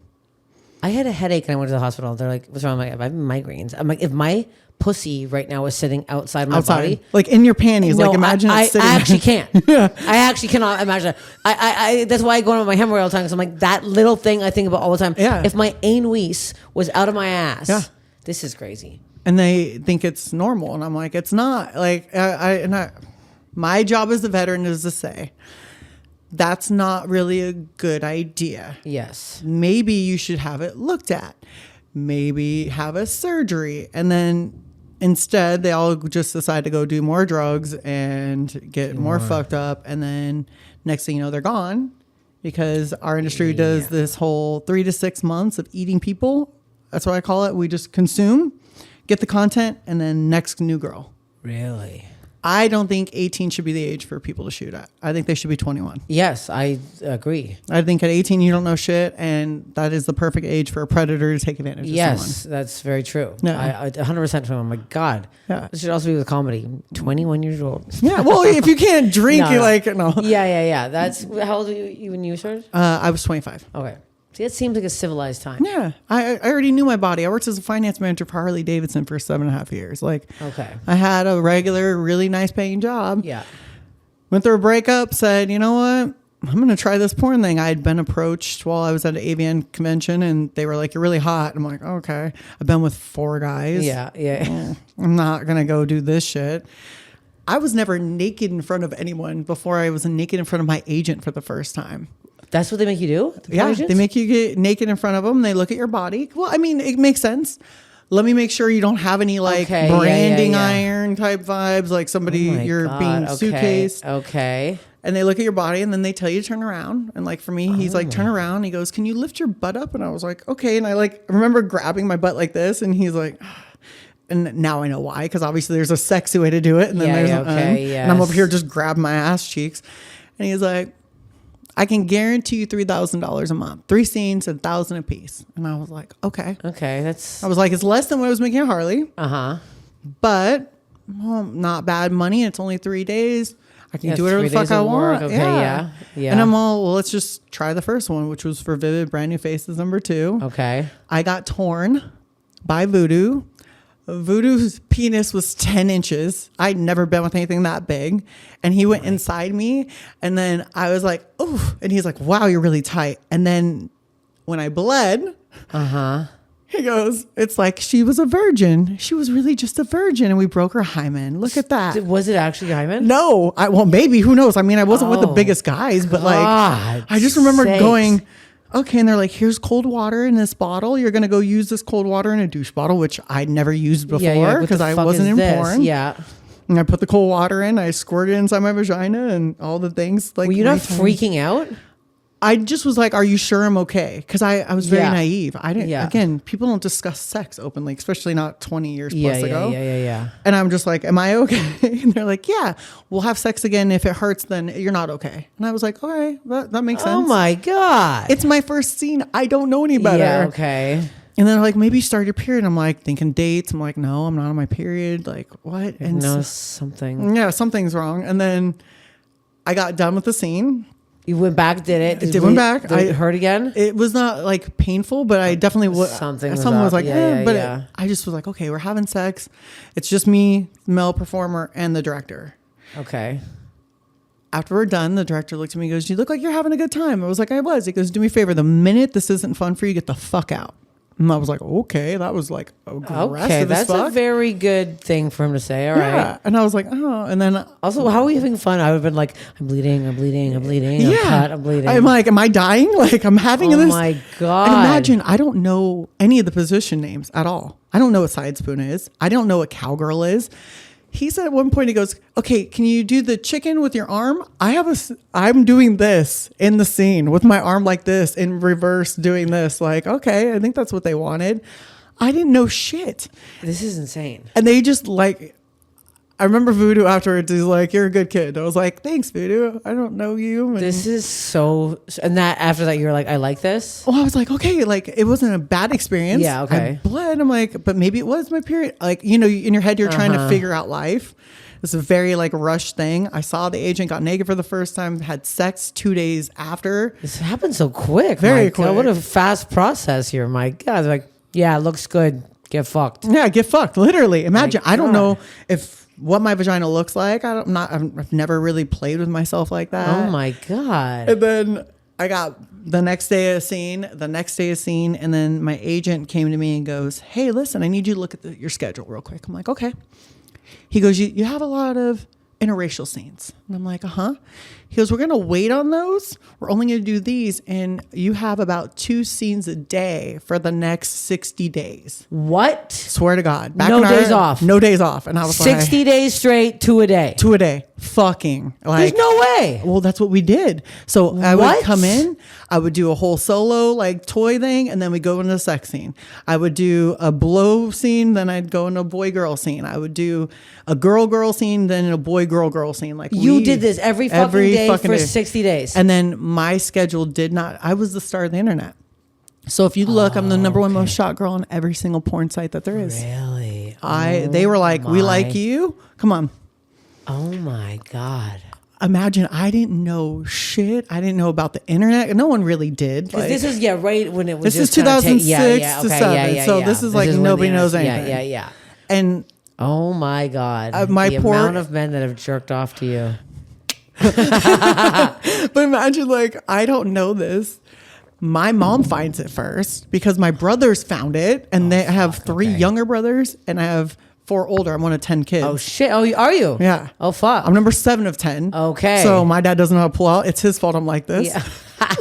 I had a headache and I went to the hospital. They're like, "What's wrong?" I'm like, "I have migraines." I'm like, if my pussy right now is sitting outside my body,
like in your panties.
no,
like imagine
I
it sitting.
actually can't. I actually cannot imagine. I that's why I go on with my hemorrhoid all the time. Because I'm like that little thing I think about all the time.
Yeah.
If my anus was out of my ass,
Yeah.
this is crazy.
And they think it's normal, and I'm like, it's not. Like my job as a veteran is to say, that's not really a good idea.
Yes.
Maybe you should have it looked at. Maybe have a surgery. And then instead, they all just decide to go do more drugs and get more fucked up. And then next thing you know, they're gone because our industry does this whole 3 to 6 months of eating people. That's what I call it. We just consume, get the content, and then next new girl.
Really?
I don't think 18 should be the age for people to shoot at. I think they should be 21.
Yes, I agree.
I think at 18, you don't know shit, and that is the perfect age for a predator to take advantage of someone.
Yes, that's very true.
Yeah.
I 100% true. Oh my God.
Yeah.
This should also be with comedy. 21 years old.
Yeah, well, if you can't drink,
No,
you're
no.
like, no.
Yeah. That's how old were you when you started?
I was 25.
Okay. See, it seems like a civilized time.
Yeah, I already knew my body. I worked as a finance manager for Harley Davidson for 7.5 years. Like,
Okay.
I had a regular, really nice paying job.
Yeah.
Went through a breakup, said, you know what? I'm going to try this porn thing. I had been approached while I was at an AVN convention, and they were like, you're really hot. I'm like, okay. I've been with 4 guys.
Yeah.
I'm not going to go do this shit. I was never naked in front of anyone before I was naked in front of my agent for the first time.
That's what they make you do? The
Yeah,
agents?
they make you get naked in front of them. They look at your body. Well, I mean, it makes sense. Let me make sure you don't have any like
Okay, yeah,
branding
yeah.
iron type vibes, like somebody
Oh my
you're
God,
being
okay,
suitcase.
Okay.
And they look at your body and then they tell you to turn around. And like for me, he's like, turn around. He goes, can you lift your butt up? And I was like, okay. And I like remember grabbing my butt like this, and he's like, and now I know why, because obviously there's a sexy way to do it, and then
Yeah,
there's
yeah,
an
okay,
and I'm over
yes.
here just grabbing my ass cheeks. And he's like, I can guarantee you $3,000 a month, 3 scenes, $1,000 a piece. And I was like, okay.
Okay. That's
I was like, it's less than what I was making at Harley,
uh-huh.
but well, not bad money. It's only 3 days. I can
Yeah,
do whatever
3
the fuck
days
I
of work.
want.
Okay, yeah.
And I'm all, well, let's just try the first one, which was for Vivid Brand New Faces #2.
Okay.
I got torn by Voodoo. Voodoo's penis was 10 inches. I'd never been with anything that big. And he went inside me. And then I was like, oh, and he's like, wow, you're really tight. And then when I bled, he goes, it's like she was a virgin. She was really just a virgin. And we broke her hymen. Look at that.
Was it actually hymen?
No, well, maybe, who knows? I mean, I wasn't with the biggest guys, but like,
God
I just remember
sakes.
going, okay. And they're like, here's cold water in this bottle. You're going to go use this cold water in a douche bottle, which I'd never used
Yeah,
before
what
because
the
I
fuck
wasn't
is
in
this?
porn.
Yeah.
And I put the cold water in, I squirted it inside my vagina and all the things. Like,
Were you not
3 times.
freaking out?
I just was like, are you sure I'm okay? Because I was very
Yeah.
naive. I didn't,
Yeah.
again, people don't discuss sex openly, especially not 20 years
Yeah,
plus ago.
yeah.
And I'm just like, am I okay? And they're like, yeah, we'll have sex again. If it hurts, then you're not okay. And I was like, okay, that makes sense.
Oh my God.
It's my first scene. I don't know any better.
Yeah, okay.
And then they're like, maybe you start your period. I'm like, thinking dates. I'm like, no, I'm not on my period. Like, what? And
No,
so-
something.
yeah, something's wrong. And then I got done with the scene.
You went back, did it?
Did went back.
Did it hurt again?
It was not like painful, but I definitely was.
Something was
Someone was
up.
like,
Yeah,
but
yeah.
I just was like, okay, we're having sex. It's just me, male performer, and the director.
Okay.
after we're done, the director looked at me and goes, you look like you're having a good time. I was like, I was. He goes, do me a favor. The minute this isn't fun for you, get the fuck out. And I was like, okay, that was like aggressive.
Okay, that's a very good thing for him to say. All right.
And I was like, oh. And then
also, how are we having fun? I would have been like, I'm bleeding. I'm bleeding. I'm cut, I'm bleeding.
I'm like, am I dying? Like, I'm having this.
Oh my God.
And imagine, I don't know any of the position names at all. I don't know what side spoon is. I don't know what cowgirl is. He said at one point, he goes, okay, can you do the chicken with your arm? I'm doing this in the scene with my arm like this in reverse doing this. Like, okay, I think that's what they wanted. I didn't know shit.
This is insane.
And they just like, I remember Voodoo afterwards. He's like, you're a good kid. I was like, thanks, Voodoo. I don't know you. And
this is so, and that after that, you're like, I like this.
Well, I was like, okay, like it wasn't a bad experience.
Yeah, okay.
I bled. I'm like, but maybe it was my period. Like, you know, in your head, you're trying to figure out life. It's a very like rushed thing. I saw the agent, got naked for the first time, had sex 2 days after.
This happened so quick.
Very quick.
What a fast process here, my God. Like, yeah, it looks good. Get fucked.
Yeah, get fucked. Literally. Imagine.
My
I don't
God.
know what my vagina looks like. I've never really played with myself like that.
Oh my God.
And then I got the next day of scene, and then my agent came to me and goes, hey, listen, I need you to look at your schedule real quick. I'm like, okay. He goes, you have a lot of interracial scenes. And I'm like, uh-huh. He goes, we're going to wait on those. We're only going to do these. And you have about 2 scenes a day for the next 60 days.
What?
Swear to God.
No days off.
No days off. And I was
60
like,
days straight, 2 a day.
2 a day. Fucking. Like,
There's no way.
Well, that's what we did. So I would come in, I would do a whole solo like toy thing, and then we go into the sex scene. I would do a blow scene, then I'd go into a boy-girl scene. I would do a girl-girl scene, then a boy-girl scene. Like
you did this every fucking day for 60 days.
And then my schedule did not, I was the star of the internet. So if you look, I'm the number one most shot girl on every single porn site that there is.
Really?
They were like, we like you. Come on.
Oh my God.
Imagine, I didn't know shit. I didn't know about the internet. No one really did.
Because this is, right when it was
this
just
is 2006 to 7.
Yeah,
so this is like nobody knows anything.
Yeah.
And
oh my God. The amount of men that have jerked off to you.
But imagine, like, I don't know this. My mom finds it first because my brothers found it, and they have 3 younger brothers, and I have 4 older. I'm one of 10 kids.
Oh shit! Oh, are you?
Yeah.
Oh fuck!
I'm number 7 of 10.
Okay.
So my dad doesn't know how to pull out. It's his fault I'm like this.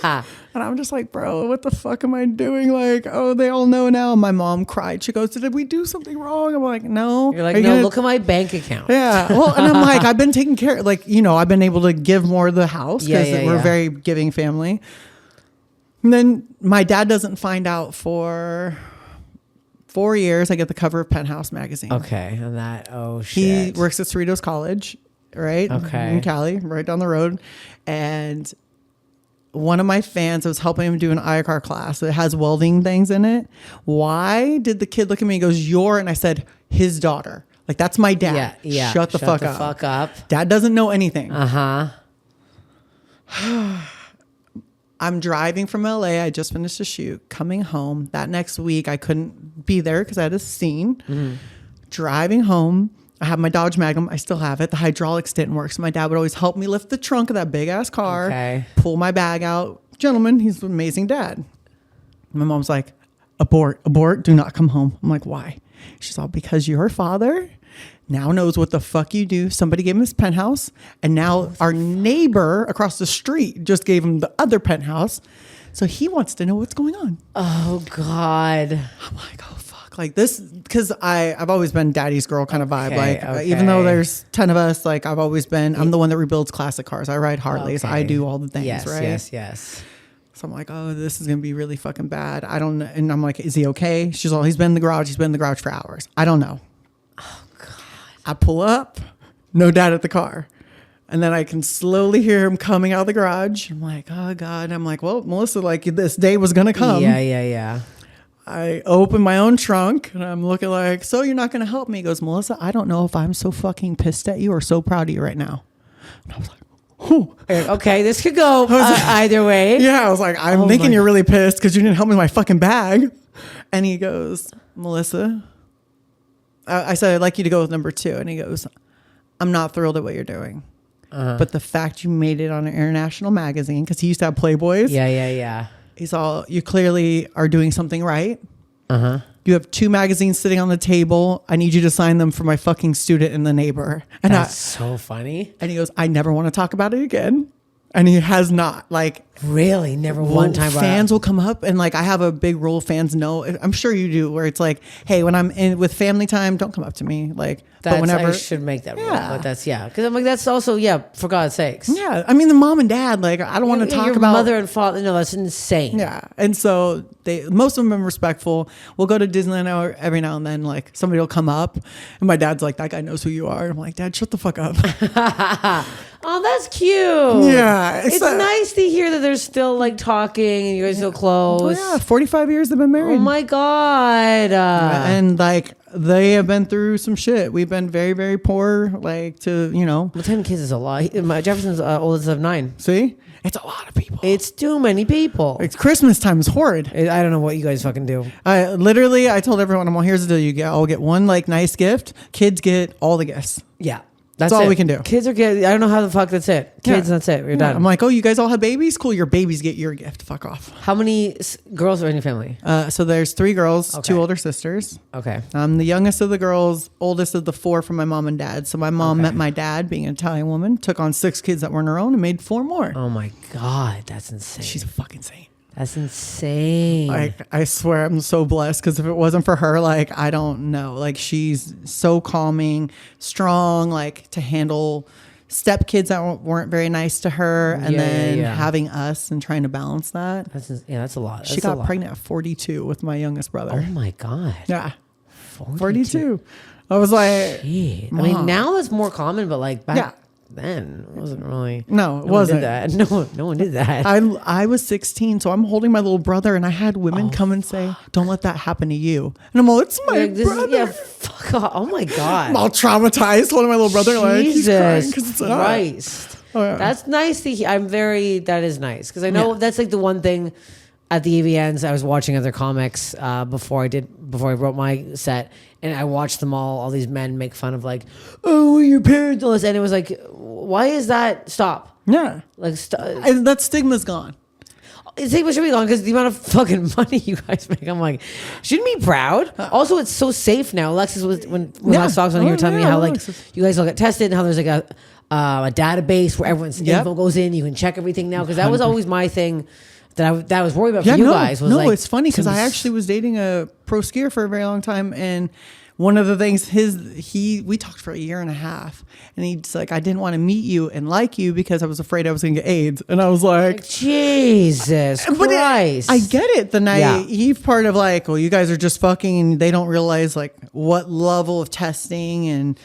Yeah.
And I'm just like, bro, what the fuck am I doing? Like, oh, they all know now. My mom cried. She goes, did we do something wrong? I'm like, no.
You're like, no, look at my bank account.
Yeah. Well, and I'm like, I've been taking care. Like, you know, I've been able to give more of the house because we're a very giving family. And then my dad doesn't find out for 4 years. I get the cover of Penthouse magazine.
Okay. And that, oh shit.
He works at Cerritos College, right?
Okay.
In Cali, right down the road. And one of my fans, I was helping him do an ICAR class that has welding things in it. Why did the kid look at me and goes, and I said, his daughter. Like, that's my dad.
Yeah.
Shut the fuck up. Dad doesn't know anything.
Uh-huh.
I'm driving from LA. I just finished a shoot. Coming home. That next week, I couldn't be there because I had a scene. Mm-hmm. Driving home. I have my Dodge Magnum. I still have it. The hydraulics didn't work. So my dad would always help me lift the trunk of that big ass car, pull my bag out. Gentlemen, he's an amazing dad. My mom's like, abort, do not come home. I'm like, why? She's all, because your father now knows what the fuck you do. Somebody gave him his penthouse. And now our neighbor across the street just gave him the other penthouse. So he wants to know what's going on.
Oh, God.
I'm like, oh, fuck. Like this, because I've always been daddy's girl kind of vibe. Even though there's 10 of us, like I've always been, I'm the one that rebuilds classic cars. I ride Harleys. I do all the things, right?
Yes.
So I'm like, oh, this is going to be really fucking bad. I don't know. And I'm like, is he okay? She's all, he's been in the garage. He's been in the garage for hours. I don't know.
Oh, God.
I pull up, no dad at the car. And then I can slowly hear him coming out of the garage. I'm like, oh, God. I'm like, well, Melissa, like this day was going to come.
Yeah.
I open my own trunk and I'm looking like, so you're not going to help me? He goes, Melissa, I don't know if I'm so fucking pissed at you or so proud of you right now. And I was like, whew.
Okay, this could go either way.
Yeah, I was like, I'm thinking you're really pissed because you didn't help me with my fucking bag. And he goes, Melissa, I said, I'd like you to go with number 2. And he goes, I'm not thrilled at what you're doing. but the fact you made it on an international magazine, because he used to have Playboys.
Yeah.
He's all, you clearly are doing something right. You have 2 magazines sitting on the table. I need you to sign them for my fucking student and the neighbor. And
That's so funny.
And he goes, I never want to talk about it again. And he has not. Like,
really, never one time.
Fans will come up, and like I have a big rule. Fans know. I'm sure you do. Where it's like, hey, when I'm in with family time, don't come up to me. Like, but whenever
I should make that rule. But that's because I'm like that's also for God's sakes.
Yeah, I mean the mom and dad. Like, I don't want to talk
your
about
mother and father. No, that's insane.
Yeah, and so most of them are respectful. We'll go to Disneyland every now and then. Like somebody will come up, and my dad's like, that guy knows who you are. And I'm like, Dad, shut the fuck up.
Oh, that's cute.
Yeah,
it's nice to hear that they're still like talking and you guys are so close.
Oh, yeah, 45 years they've been married.
Oh my God.
And like they have been through some shit. We've been very, very poor. Like
well, 10 kids is a lot. Jefferson's oldest of 9.
See, it's a lot of people.
It's too many people.
It's Christmas time is horrid.
I don't know what you guys fucking do.
I told everyone, I'm all, here's the deal. I'll get one like nice gift. Kids get all the gifts.
Yeah.
That's all we can do.
Kids are kids. I don't know how the fuck that's it. Kids, that's it. You're done.
I'm like, oh, you guys all have babies? Cool. Your babies get your gift. Fuck off.
How many girls are in your family?
So there's 3 girls, 2 older sisters.
Okay.
I'm the youngest of the girls, oldest of the 4 from my mom and dad. So my mom met my dad, being an Italian woman, took on 6 kids that weren't her own and made 4 more.
Oh my God. That's insane.
She's a fucking saint.
That's insane.
Like, I swear I'm so blessed because if it wasn't for her, like, I don't know. Like, she's so calming, strong, like, to handle stepkids that weren't very nice to her. And then having us and trying to balance that.
That's a lot.
She got pregnant at 42 with my youngest brother.
Oh, my God.
Yeah. 42. I was like,
shit. I mean, now it's more common, but like back then it wasn't really.
No, it wasn't.
No one did that.
I was 16, so I'm holding my little brother, and I had women come and say, "Don't let that happen to you." And I'm all, "It's my brother."
Fuck off. Oh my God.
I'm all traumatized holding my little brother. Like, he's crying because it's
Christ. That's nice to hear. That is nice because I know that's like the one thing at the AVNs. I was watching other comics before I wrote my set. And I watched them all these men make fun of like, oh, your parents, all this. And it was like, why is that? Stop.
Yeah.
Like,
and that stigma's gone.
Stigma should be gone because the amount of fucking money you guys make. I'm like, shouldn't be proud. Also, it's so safe now. Alexis was, when Alex Fox on here telling me how like you guys all get tested and how there's like a database where everyone's info goes in. You can check everything now. Because that was always my thing. That I was worried about for you guys. Was
it's funny because I actually was dating a pro skier for a very long time, and one of the things we talked for a year and a half, and he's like, I didn't want to meet you and like you because I was afraid I was going to get AIDS, and I was like,
Jesus Christ.
I get it. The naive part of like, well, you guys are just fucking, and they don't realize like what level of testing and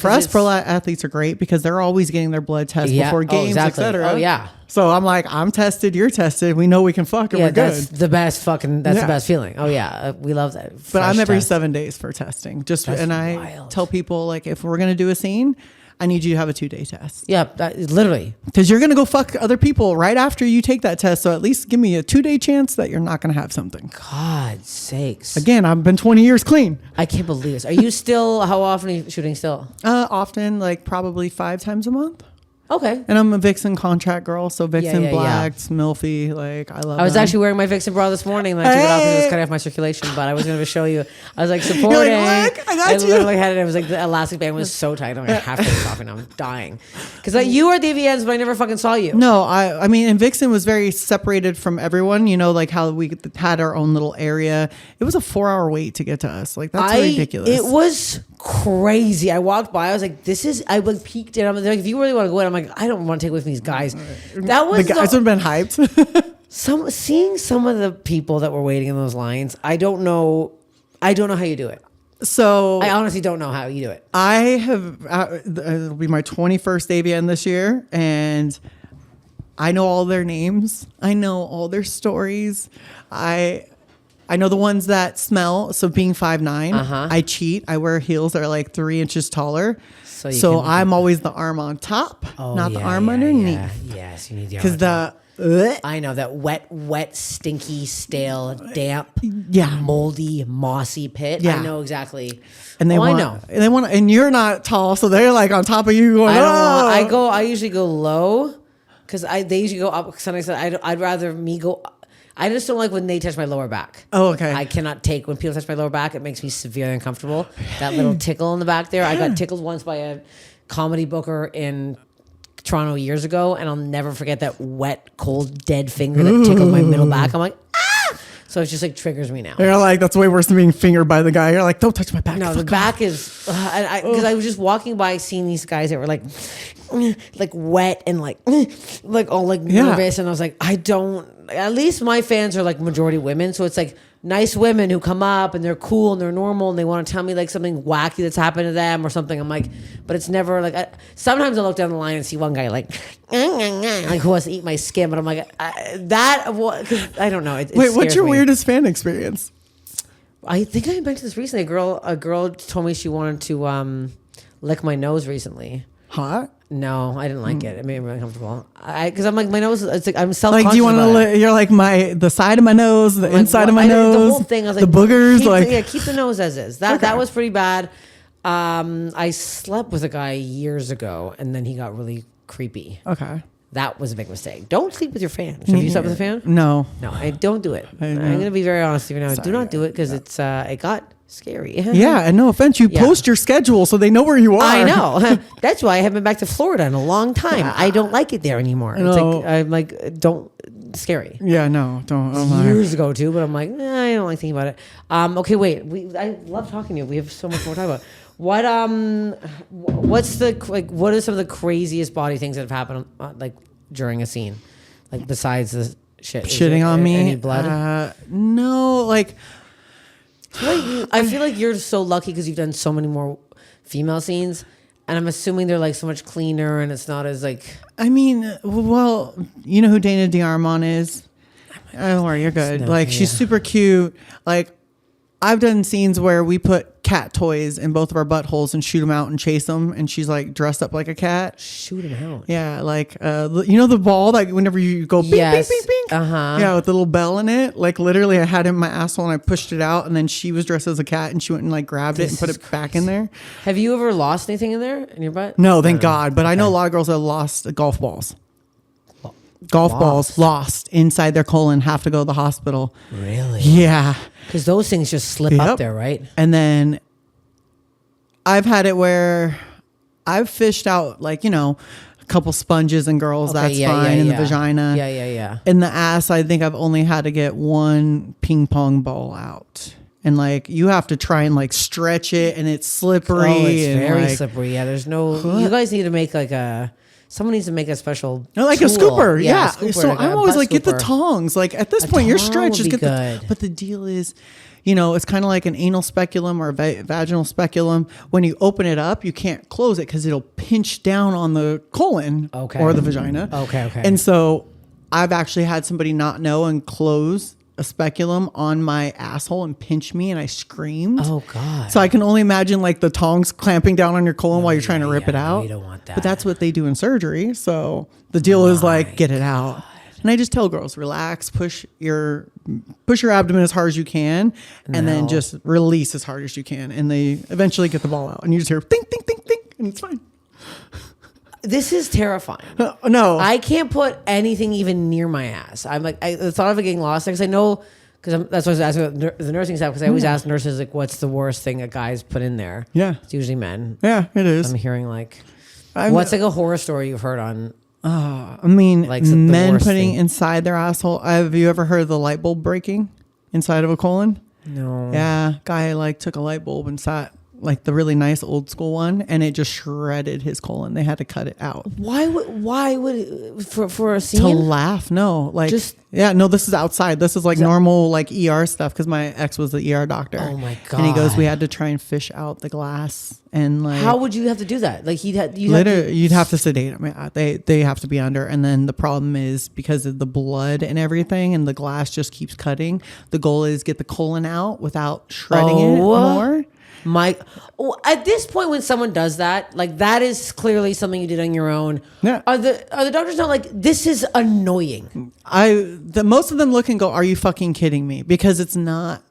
for us, pro athletes are great because they're always getting their blood test before games, etc.
Oh yeah.
So I'm like, I'm tested, you're tested. We know we can fuck and we're good.
That's the best fucking. That's the best feeling. Oh yeah, we love that.
But I'm every 7 days for testing. I tell people like, if we're gonna do a scene, I need you to have a 2-day test.
Yeah, literally.
Because you're gonna go fuck other people right after you take that test. So at least give me a 2-day chance that you're not gonna have something.
God's sakes.
Again, I've been 20 years clean.
I can't believe this. Are you still? How often are you shooting still?
Often, like probably 5 times a month.
Okay.
And I'm a Vixen contract girl, so Vixen Blacks, Milfy, like I love.
I was actually wearing my Vixen bra this morning. And I took it off because it was cutting off my circulation. But I was going to show you. I was like supporting.
You're like, look, I got you.
Literally had it. It was like the elastic band was so tight. I'm like, I have to take off, and I'm dying. Because like you were at the AVNs, but I never fucking saw you.
No, I mean, and Vixen was very separated from everyone. You know, like how we had our own little area. It was a 4-hour wait to get to us. Like that's ridiculous.
It was crazy. I walked by. I was like, "This is." I like peeked in. I'm like, "If you really want to go in," I'm like, "I don't want to take away from these guys." That was
the guys would have been hyped.
Seeing some of the people that were waiting in those lines. I don't know how you do it.
So
I honestly don't know how you do it.
I have. It'll be my 21st AVN this year, and I know all their names. I know all their stories. I know the ones that smell. So being 5'9", I cheat. I wear heels that are like 3 inches taller. So I'm always the arm on top, not the arm underneath.
Yeah. Yes, you need the arm on top. I know that wet, stinky, stale, damp, moldy, mossy pit. Yeah. I know exactly.
And they want, and you're not tall, so they're like on top of you going,
I usually go low because they usually go up. Sometimes I'd rather me go. I just don't like when they touch my lower back.
Oh, okay.
I cannot take when people touch my lower back. It makes me severely uncomfortable. That little tickle in the back there. I got tickled once by a comedy booker in Toronto years ago, and I'll never forget that wet, cold, dead finger that tickled my middle back. I'm like, ah! So it just like triggers me now.
You're like, that's way worse than being fingered by the guy. You're like, don't touch my back.
No, the back is because I was just walking by seeing these guys that were like wet and like all like nervous, and I was like, I don't. At least my fans are like majority women, so it's like nice women who come up and they're cool and they're normal and they want to tell me like something wacky that's happened to them or something. I'm like, but it's never like. Sometimes I look down the line and see one guy like who wants to eat my skin, but I'm like because I don't know.
Wait, what's your weirdest fan experience?
I think I mentioned this recently. A girl told me she wanted to lick my nose recently.
Hot?
No, I didn't like it. It made me uncomfortable. Because I'm like, my nose, it's like, I'm self-conscious.
Like, do you want to, you're like the side of my nose, the inside of my nose, the whole thing. I was like, the boogers,
keep the nose as is. That was pretty bad. I slept with a guy years ago and then he got really creepy.
Okay.
That was a big mistake. Don't sleep with your fans. Have you slept with a fan?
No.
No, I don't do it. I'm going to be very honest with you now. Do not do it because it got scary.
Yeah, and no offense, you post your schedule so they know where you are.
I know. That's why I haven't been back to Florida in a long time. I don't like it there anymore.
No.
It's like I'm like, don't scary.
Yeah, no, don't.
Years ago too, but I'm like, I don't like thinking about it. Okay, wait. I love talking to you. We have so much more to talk about. What what are some of the craziest body things that have happened like during a scene, like besides the shit?
Shitting on me?
Any blood?
No, like.
I feel like you're so lucky because you've done so many more female scenes, and I'm assuming they're like so much cleaner and it's not as like.
I mean, well, you know who Dana DiArmond is? Don't worry, you're good.
No,
like she's super cute. Like I've done scenes where we put cat toys in both of our buttholes and shoot them out and chase them, and she's like dressed up like a cat.
Shoot him out.
Yeah, like you know the ball, like whenever you go bing,
yes.
bing, bing, bing. Yeah, with the little bell in it. Like literally, I had it in my asshole and I pushed it out, and then she was dressed as a cat and she went and like grabbed it and put it back in there.
Have you ever lost anything in there in your butt?
No, thank God. But I know a lot of girls that lost golf balls. Balls lost inside their colon, have to go to the hospital.
Really?
Yeah.
Because those things just slip up there, right?
And then I've had it where I've fished out like, a couple sponges in girls. That's fine. In the vagina.
Yeah.
In the ass, I think I've only had to get one ping pong ball out. And like you have to try and like stretch it, and it's slippery.
Oh, it's
and
very
like,
slippery. Yeah, there's no. You guys need to make like a. Someone needs to make a special
like
tool.
a scooper. Yeah.
A scooper,
so
like
I'm always like, get the tongs. Like at this point, you're stretched. Just get but the deal is, it's kind of like an anal speculum or a vaginal speculum. When you open it up, you can't close it because it'll pinch down on the colon or the vagina.
Okay.
And so I've actually had somebody not know and close a speculum on my asshole and pinch me, and I screamed.
Oh God.
So I can only imagine like the tongs clamping down on your colon while you're trying to rip it out.
You don't want that.
But that's what they do in surgery. So the deal is like, get it out. And I just tell girls, relax, push your abdomen as hard as you can, and then just release as hard as you can. And they eventually get the ball out, and you just hear think, think, think, think, and it's fine.
This is terrifying.
No,
I can't put anything even near my ass. I'm like, the thought of it getting lost, because I know, that's what I was asking the nursing staff, because I always ask nurses, like, what's the worst thing a guy's put in there?
Yeah.
It's usually men.
Yeah, it is.
I'm hearing like, what's like a horror story you've heard on?
I mean,
like
men putting inside their asshole. Have you ever heard of the light bulb breaking inside of a colon?
No.
Yeah, guy like took a light bulb and sat like the really nice old school one, and it just shredded his colon. They had to cut it out.
Why would for a scene?
To laugh? No, like no. This is outside. This is like normal like ER stuff, because my ex was the ER doctor.
Oh my God!
And he goes, we had to try and fish out the glass, and like,
how would you have to do that? Like you'd
have to sedate him. They have to be under, and then the problem is because of the blood and everything, and the glass just keeps cutting. The goal is get the colon out without shredding it more.
At this point, when someone does that, like that is clearly something you did on your own.
Yeah.
Are the doctors not like, this is annoying?
Most of them look and go, are you fucking kidding me? Because it's not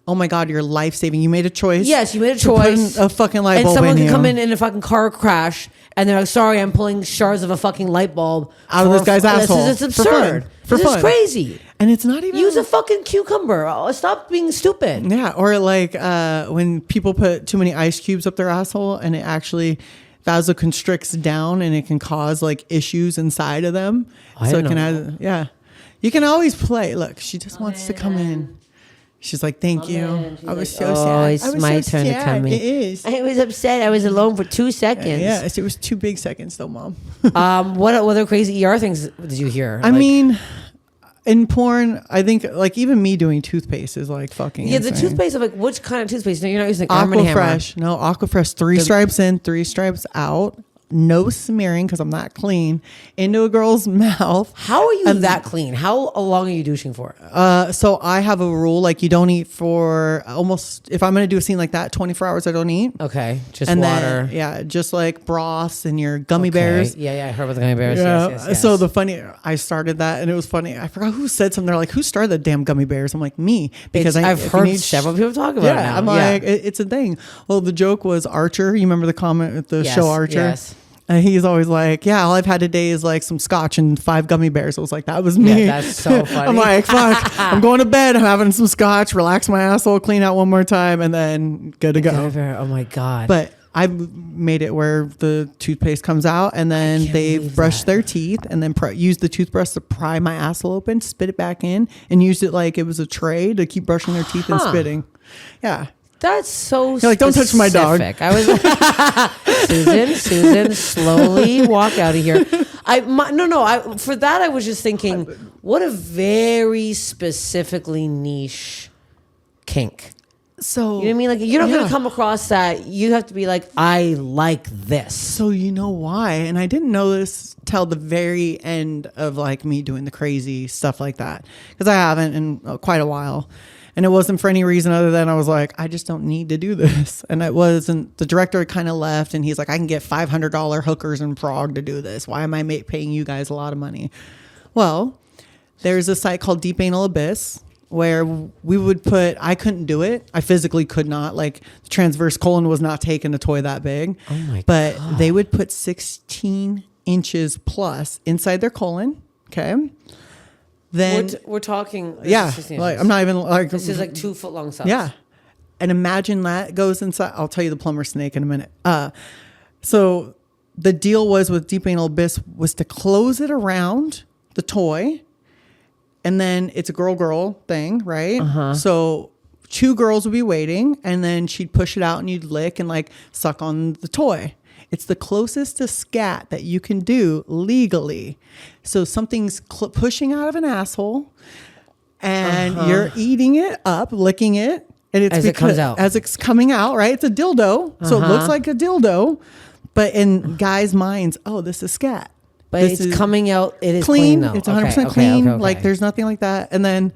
oh my God, you're life saving. You made a choice.
Yes, you made a
to put
choice.
a fucking light
and
bulb
someone
in
can come
you.
in a fucking car crash and they're like, sorry, I'm pulling shards of a fucking light bulb
out of this guy's asshole.
It's absurd.
For
This
fun.
is crazy.
And it's not even
Use a fucking cucumber. Oh, stop being stupid.
Yeah, or like when people put too many ice cubes up their asshole and it actually vasoconstricts down and it can cause like issues inside of them. So it can have, yeah. You can always play. Look, she just wants to come in. She's like, thank you. I was so sad.
It's my turn to come in.
It is.
I was upset. I was alone for 2 seconds.
Yes, it was 2 big seconds though, Mom.
What other crazy ER things did you hear?
I mean, in porn, I think like even me doing toothpaste is like fucking
yeah, the
insane.
toothpaste. I'm like, which kind of toothpaste? No, you're not using Arm & Hammer.
Aquafresh. No, Aquafresh. 3 stripes in, 3 stripes out. No smearing because I'm not clean into a girl's mouth.
How are you that clean? How long are you douching for?
So I have a rule like you don't eat for almost, if I'm going to do a scene like that, 24 hours I don't eat.
Okay, just
And
water.
then, yeah, just like broths and your gummy bears.
Yeah, I heard about the gummy bears.
Yeah.
Yes.
So I started that and it was funny. I forgot who said something. They're like, who started the damn gummy bears? I'm like, me. Because
I've heard several people talk about it now.
I'm like, it's a thing. Well, the joke was Archer. You remember the comment with the show Archer?
Yes.
And he's always like, yeah, all I've had today is like some scotch and 5 gummy bears. I was like, that was me.
Yeah, that's so funny.
I'm like, fuck, I'm going to bed. I'm having some scotch, relax my asshole, clean out one more time, and then good to go.
Oh my God.
But I made it where the toothpaste comes out and then they brush their teeth and then use the toothbrush to pry my asshole open, spit it back in, and used it like it was a tray to keep brushing their teeth and spitting. Yeah.
That's so
You're like, don't touch my dog.
I was like, Susan, slowly walk out of here. For that, I was just thinking, what a very specifically niche kink.
So,
you know what I mean? Like, you're not going to come across that. You have to be like, I like this.
So you know why? And I didn't know this till the very end of like me doing the crazy stuff like that. Because I haven't in quite a while. And it wasn't for any reason other than I was like, I just don't need to do this. And it wasn't, the director kind of left and he's like, I can get $500 hookers in Prague to do this. Why am I paying you guys a lot of money? Well, there's a site called Deep Anal Abyss where we would I couldn't do it. I physically could not. Like the transverse colon was not taking a toy that big.
Oh my God.
But they would put 16 inches plus inside their colon. Okay. Then
we're talking.
Like I'm not even like
this is like 2 foot long stuff.
Yeah, and imagine that goes inside. I'll tell you the plumber snake in a minute. So the deal was with Deep Anal Abyss was to close it around the toy, and then it's a girl thing, right? So 2 girls would be waiting, and then she'd push it out, and you'd lick and like suck on the toy. It's the closest to scat that you can do legally. So something's pushing out of an asshole and you're eating it up, licking it. And it's
as it comes out.
As it's coming out, right? It's a dildo. So it looks like a dildo. But in guys' minds, oh, this is scat.
But it's coming out. It is
clean.
though.
It's 100% clean. Okay. Like there's nothing like that. And then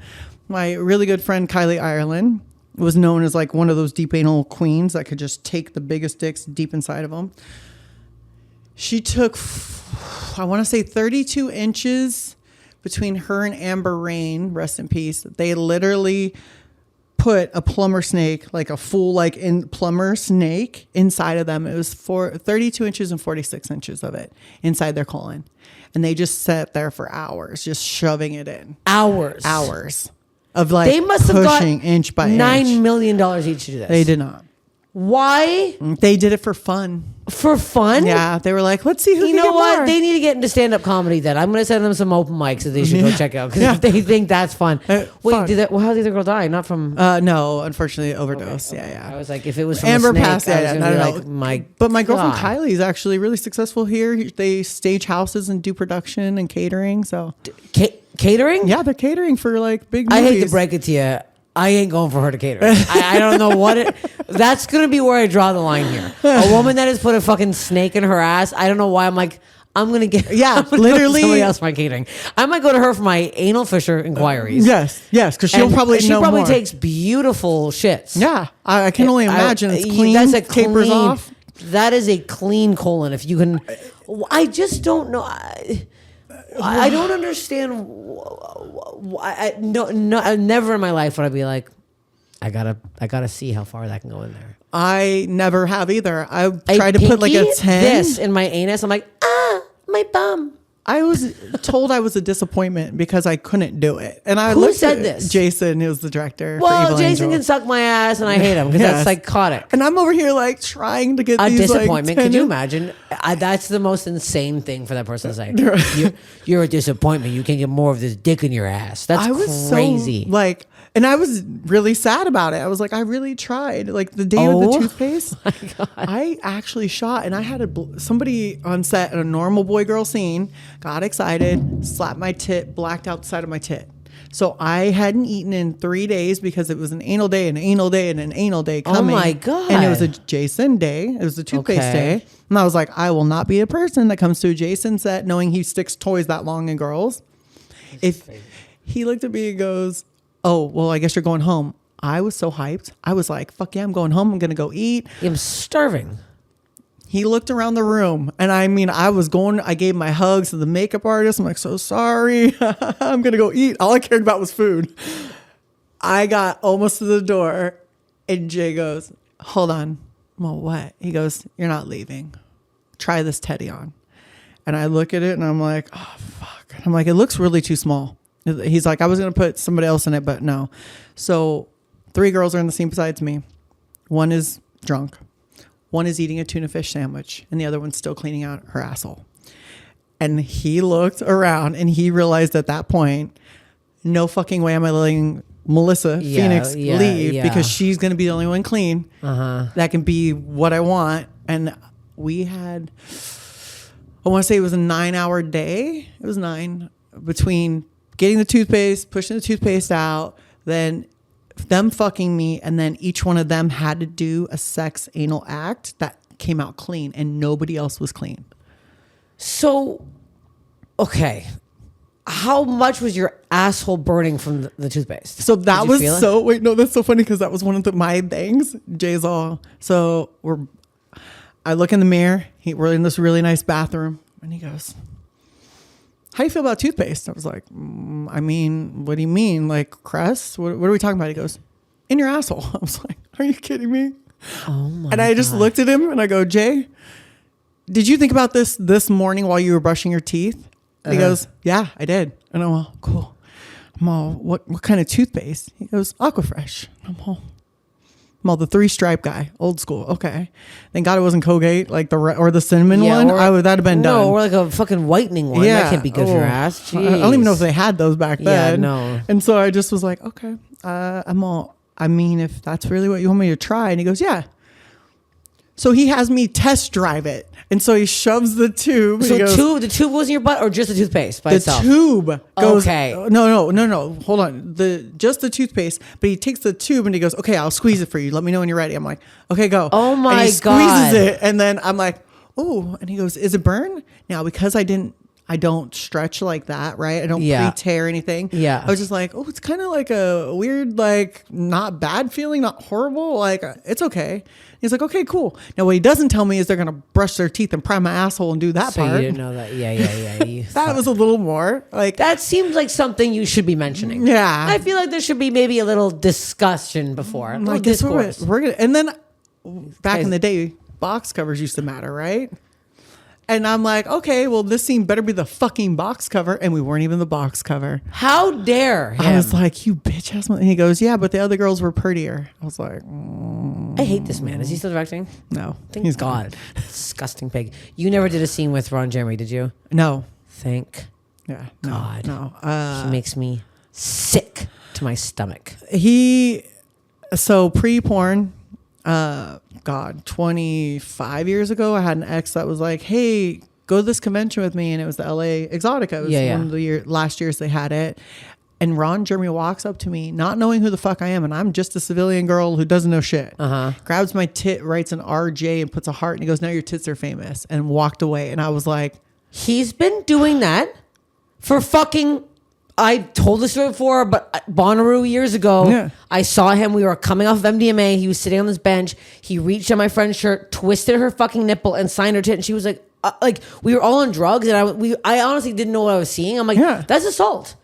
my really good friend, Kylie Ireland, was known as like one of those deep anal queens that could just take the biggest dicks deep inside of them. She took, I want to say 32 inches between her and Amber Rain, rest in peace. They literally put a plumber snake, like a full plumber snake inside of them. It was 32 inches and 46 inches of it inside their colon. And they just sat there for hours, just shoving it in.
Hours.
Of like
they must have got
inch by inch.
$9 million each to do this.
They did not.
Why?
They did it for fun.
For fun?
Yeah. They were like, let's see who can
You know
get
what?
more.
They need to get into stand-up comedy then. I'm going to send them some open mics that they should go check out. Because if they think that's fun. Wait, how did the other girl die? Not from...
no, unfortunately, overdose. Okay. Yeah.
I was like, if it was from
Amber
a snake,
passed.
I was
Yeah,
gonna be like,
But my girlfriend
God.
Kylie is actually really successful here. They stage houses and do production and catering. So
catering?
yeah, they're catering for like big
I
movies.
hate to break it to you. I ain't going for her to cater. I don't know what it... That's going to be where I draw the line here. A woman that has put a fucking snake in her ass, I don't know why I'm like, I'm going to get...
Yeah,
I'm gonna
literally.
go to somebody else for my catering. I might go to her for my anal fissure inquiries.
Yes, because she probably more.
takes beautiful shits.
Yeah, I can only imagine. It's clean.
That's a
tapers
clean,
off.
That is a clean colon. If you can... I just don't know... I don't understand. No, never in my life would I be like, I gotta see how far that can go in there.
I never have either. I tried to put like a 10.
This in my anus. I'm like, my bum.
I was told I was a disappointment because I couldn't do it. And I
Who said this?
Jason, who was the director.
Well,
for Evil
Jason
Angel.
can suck my ass, and I hate him because
Yes.
that's psychotic.
And I'm over here like trying to get
A
these
disappointment.
Like,
Could you imagine? That's the most insane thing for that person to say. You're a disappointment. You can get more of this dick in your ass. That's
I was
crazy.
so like, and I was really sad about it. I was like, I really tried. Like the day of the toothpaste, I actually shot, and I had somebody on set in a normal boy girl scene got excited, slapped my tit, blacked out the side of my tit. So I hadn't eaten in 3 days because it was an anal day, and an anal day, and an anal day coming.
Oh my God.
And it was a Jason day. It was a toothpaste day. And I was like, I will not be a person that comes to a Jason set knowing he sticks toys that long in girls. If he looked at me and goes, oh, well, I guess you're going home. I was so hyped. I was like, fuck yeah, I'm going home. I'm going to go eat.
I'm starving.
He looked around the room, and I mean, I gave my hugs to the makeup artist. I'm like, so sorry. I'm going to go eat. All I cared about was food. I got almost to the door, and Jay goes, hold on. Well, what? He goes, you're not leaving. Try this teddy on. And I look at it, and I'm like, oh, fuck. I'm like, it looks really too small. He's like, I was going to put somebody else in it, but no. So 3 girls are in the scene besides me. One is drunk. One is eating a tuna fish sandwich, and the other one's still cleaning out her asshole. And he looked around, and he realized at that point, no fucking way am I letting Melissa Phoenix leave because she's going to be the only one clean. That can be what I want. And we had, I want to say it was a 9-hour day. It was 9 between getting the toothpaste, pushing the toothpaste out, then them fucking me, and then each one of them had to do a sex anal act that came out clean, and nobody else was clean.
So, okay. How much was your asshole burning from the toothpaste?
So that was so, wait, no, that's so funny because that was one of my things. Jay's all, so I look in the mirror, we're in this really nice bathroom, and he goes, how do you feel about toothpaste? I was like, I mean, what do you mean? Like crest? What are we talking about? He goes, in your asshole. I was like, are you kidding me?
Oh my
And I just looked at him and I go, Jay, did you think about this morning while you were brushing your teeth? And he goes, yeah, I did. And I'm all, cool. I'm all, what kind of toothpaste? He goes, Aquafresh. I'm all, the 3-stripe guy, old school. Okay. Thank God it wasn't Colgate, like or the cinnamon one. That'd have been done.
No, or like a fucking whitening one. Yeah. That can't be good for your ass. Jeez.
I don't even know if they had those back then.
Yeah, no.
And so I just was like, okay, I mean, if that's really what you want me to try. And he goes, yeah. So he has me test drive it. And so he shoves the tube.
So the tube was in your butt or just the toothpaste by itself?
The tube goes.
Okay.
No. Hold on. Just the toothpaste. But he takes the tube and he goes, okay, I'll squeeze it for you. Let me know when you're ready. I'm like, okay, go.
Oh my
and he
God.
squeezes it. And then I'm like, oh. And he goes, is it burn? Now, because I don't stretch like that, right? I don't pre-tear anything.
Yeah.
I was just like, oh, it's kind of like a weird, like not bad feeling, not horrible. Like it's okay. He's like, okay, cool. Now what he doesn't tell me is they're going to brush their teeth and prime my asshole and do that
so
part.
You didn't know that. Yeah.
That was a little more like.
That seems like something you should be mentioning.
Yeah.
I feel like there should be maybe a little discussion before. A little discourse.
We're gonna, and then back in the day, box covers used to matter, right? And I'm like, okay, well, this scene better be the fucking box cover. And we weren't even the box cover.
How dare him?
I was like, you bitch ass. And he goes, yeah, but the other girls were prettier. I was like,
I hate this man. Is he still directing?
No.
Thank God. Disgusting pig. You never did a scene with Ron Jeremy, did you?
No.
Thank God.
No.
He makes me sick to my stomach.
So pre-porn, God, 25 years ago, I had an ex that was like, hey, go to this convention with me. And it was the LA Exotica. It was one of the last years they had it. And Ron Jeremy walks up to me, not knowing who the fuck I am. And I'm just a civilian girl who doesn't know shit. Grabs my tit, writes an RJ and puts a heart. And he goes, now your tits are famous. And walked away. And I was like,
he's been doing that for fucking... I told this story before, but Bonnaroo years ago, I saw him. We were coming off of MDMA. He was sitting on this bench. He reached on my friend's shirt, twisted her fucking nipple, and signed her tit. And she was like we were all on drugs, and I honestly didn't know what I was seeing. I'm like, that's assault.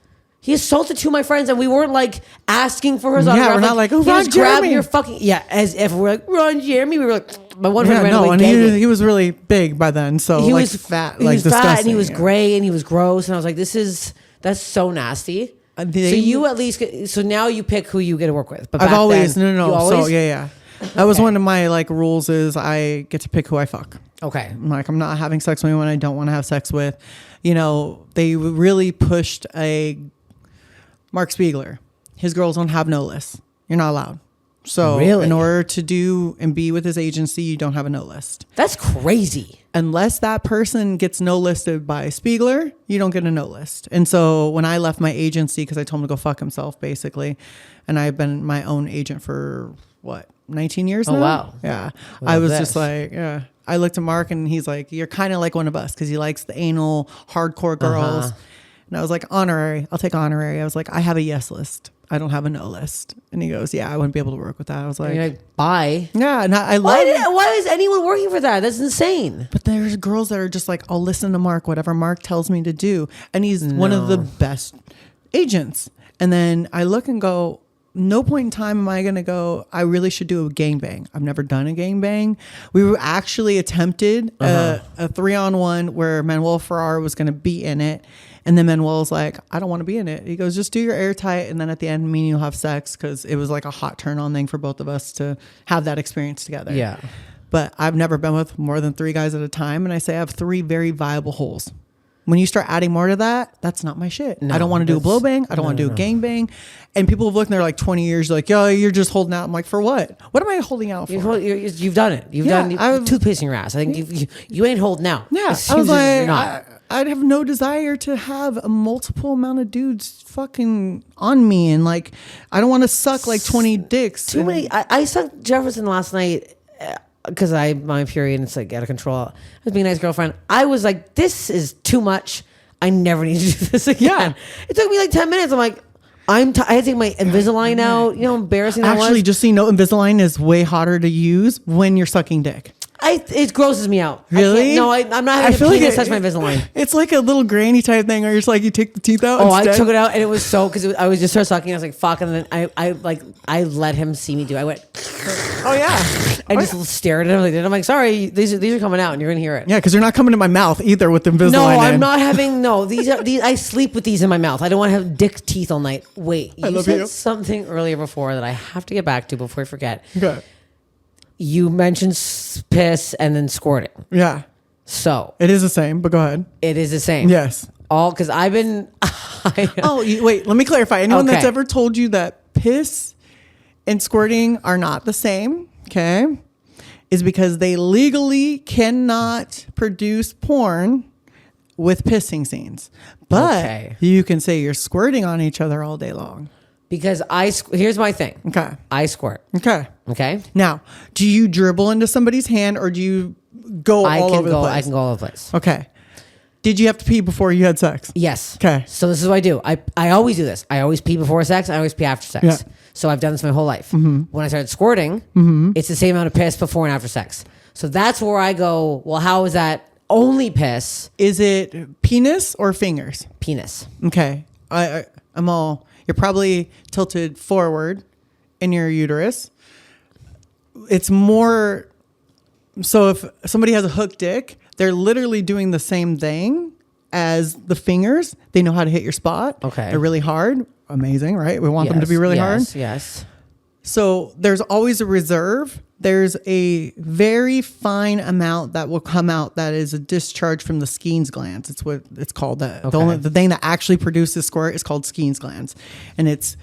He assaulted two of my friends, and we weren't like asking for his autograph.
we're not like, oh,
he
Ron
was grabbing
Jeremy.
your fucking as if we're like Ron Jeremy. We were like, my one friend ran
no,
away
and
gagging.
he was really big by then, so
He
like
was
fat,
he
like
was
disgusting.
fat, and he was
yeah.
gray, and he was gross, and I was like, that's so nasty. So you at least so now you pick who you get to work with. But
I've
back
always
then,
no.
you always?
So yeah. That was one of my like rules is I get to pick who I fuck.
Okay.
I'm not having sex with anyone I don't want to have sex with. You know, they really pushed a Mark Spiegler. His girls don't have no list. You're not allowed. So
Really?
in order to do and be with his agency, you don't have a no list.
That's crazy.
Unless that person gets no listed by Spiegler, you don't get a no list. And so when I left my agency, because I told him to go fuck himself, basically, and I've been my own agent for 19 years now?
Oh, wow.
Yeah.
Love
I was
this.
just like, yeah. I looked at Mark and he's like, you're kind of like one of us because he likes the anal, hardcore girls. And I was like, honorary. I'll take honorary. I was like, I have a yes list. I don't have a no list. And he goes, yeah, I wouldn't be able to work with that. I was like,
You're like, bye.
yeah. And I love it.
Why is anyone working for that? That's insane.
But there's girls that are just like, I'll listen to Mark, whatever Mark tells me to do. And he's one of the best agents. And then I look and go, no point in time am I going to go, I really should do a gangbang. I've never done a gangbang. We were actually attempted a 3-on-1 where Manuel Ferrar was going to be in it. And then Manuel's like, I don't want to be in it. He goes, just do your airtight. And then at the end, me and you'll have sex. Because it was like a hot turn on thing for both of us to have that experience together.
Yeah.
But I've never been with more than 3 guys at a time. And I say I have 3 very viable holes. When you start adding more to that, that's not my shit.
No,
I don't want to do a blow bang. I don't want to do a gang bang. And people have looked and they're like 20 years, like, yo, you're just holding out. I'm like, for what? What am I holding out for?
You've done it. You've done toothpaste in your ass. I think you ain't holding out.
Yeah.
It
I was
seems as if you're
like,
not.
I'd have no desire to have a multiple amount of dudes fucking on me. And like, I don't want to suck like 20 dicks.
Too many. I sucked Jefferson last night because my period and it's like out of control. I was being a nice girlfriend. I was like, this is too much. I never need to do this again.
Yeah.
It took me like 10 minutes. I'm like, I had to take my Invisalign out. You know how embarrassing that was?
Actually, just so you know, Invisalign is way hotter to use when you're sucking dick.
It grosses me out.
Really?
I'm not having a penis touch my Invisalign.
It's like a little granny type thing where you're just like, you take the teeth out.
Oh,
instead.
I took it out and it was so, because I was just started sucking. I was like, fuck. And then I let him see me do it. I went,
oh yeah.
I just stared at him. I'm like, sorry, these are coming out and you're going to hear it.
Yeah, because you're not coming to my mouth either with Invisalign.
No, I'm not having, these I sleep with these in my mouth. I don't want to have dick teeth all night. Wait, you said something earlier before that I have to get back to before I forget.
Okay.
You mentioned piss and then squirting.
Yeah.
So.
It is the same, but go ahead.
It is the same.
Yes.
Because I've been.
Wait, let me clarify. Anyone
Okay.
that's ever told you that piss and squirting are not the same, okay, is because they legally cannot produce porn with pissing scenes. But you can say you're squirting on each other all day long.
Because here's my thing.
Okay.
I squirt.
Okay.
Okay.
Now, do you dribble into somebody's hand or do you go all over the place?
I can go all over the place.
Okay. Did you have to pee before you had sex?
Yes.
Okay.
So this is what I do. I always do this. I always pee before sex. I always pee after sex.
Yeah.
So I've done this my whole life. When I started squirting, it's the same amount of piss before and after sex. So that's where I go, well, how is that only piss?
Is it penis or fingers?
Penis.
Okay. You're probably tilted forward in your uterus. It's more, so if somebody has a hook dick, they're literally doing the same thing as the fingers. They know how to hit your spot.
Okay.
They're really hard. Amazing, right? We want them to be really hard.
Yes.
So there's always a reserve. There's a very fine amount that will come out that is a discharge from the Skene's glands. It's what it's called. The thing that actually produces squirt is called Skene's glands. And it's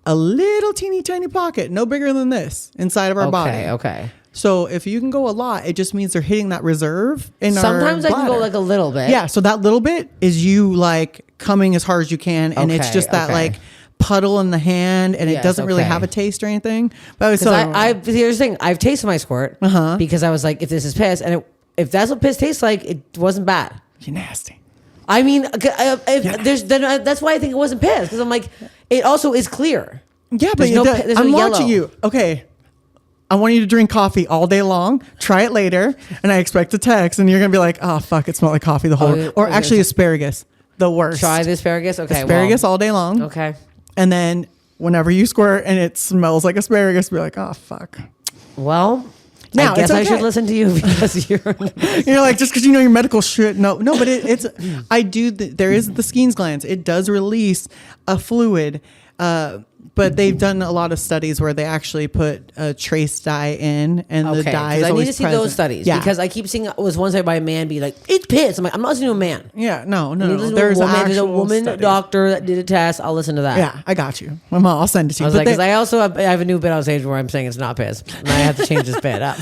a little teeny tiny pocket, no bigger than this, inside of our body.
Okay.
So if you can go a lot, it just means they're hitting that reserve in our
Sometimes I can go
bladder.
like a little bit.
Yeah, so that little bit is you like coming as hard as you can. And it's just that like puddle in the hand, and it doesn't really have a taste or anything. But
here's the thing: I've tasted my squirt because I was like, if this is piss, and if that's what piss tastes like, it wasn't bad.
You're nasty.
I mean, that's why I think it wasn't piss, because I'm like, it also is clear.
Yeah, but I'm watching you. Okay, I want you to drink coffee all day long. Try it later, and I expect a text, and you're gonna be like, "Oh fuck, it smelled like coffee the whole." Or actually, asparagus. the worst.
Try the asparagus. Okay,
Asparagus all day long.
Okay.
And then whenever you squirt and it smells like asparagus, be like, oh fuck.
Well,
now
I guess I should
okay.
listen to you because you're
You're like, just because you know your medical shit. No, but it's I do. There is the Skene's glands. It does release a fluid. But they've done a lot of studies where they actually put a trace dye in, and the dye is
I need
always
to see
present.
those studies
because
I keep seeing it was one side by a man be like, it's piss. I'm like, I'm not listening to a man.
yeah, no.
There's a
actual
woman
studies.
doctor that did a test. I'll listen to that.
Yeah, I got you. I'll send it to you.
I was like, because I also have a new bit on stage where I'm saying it's not piss, and I have to change this bit up.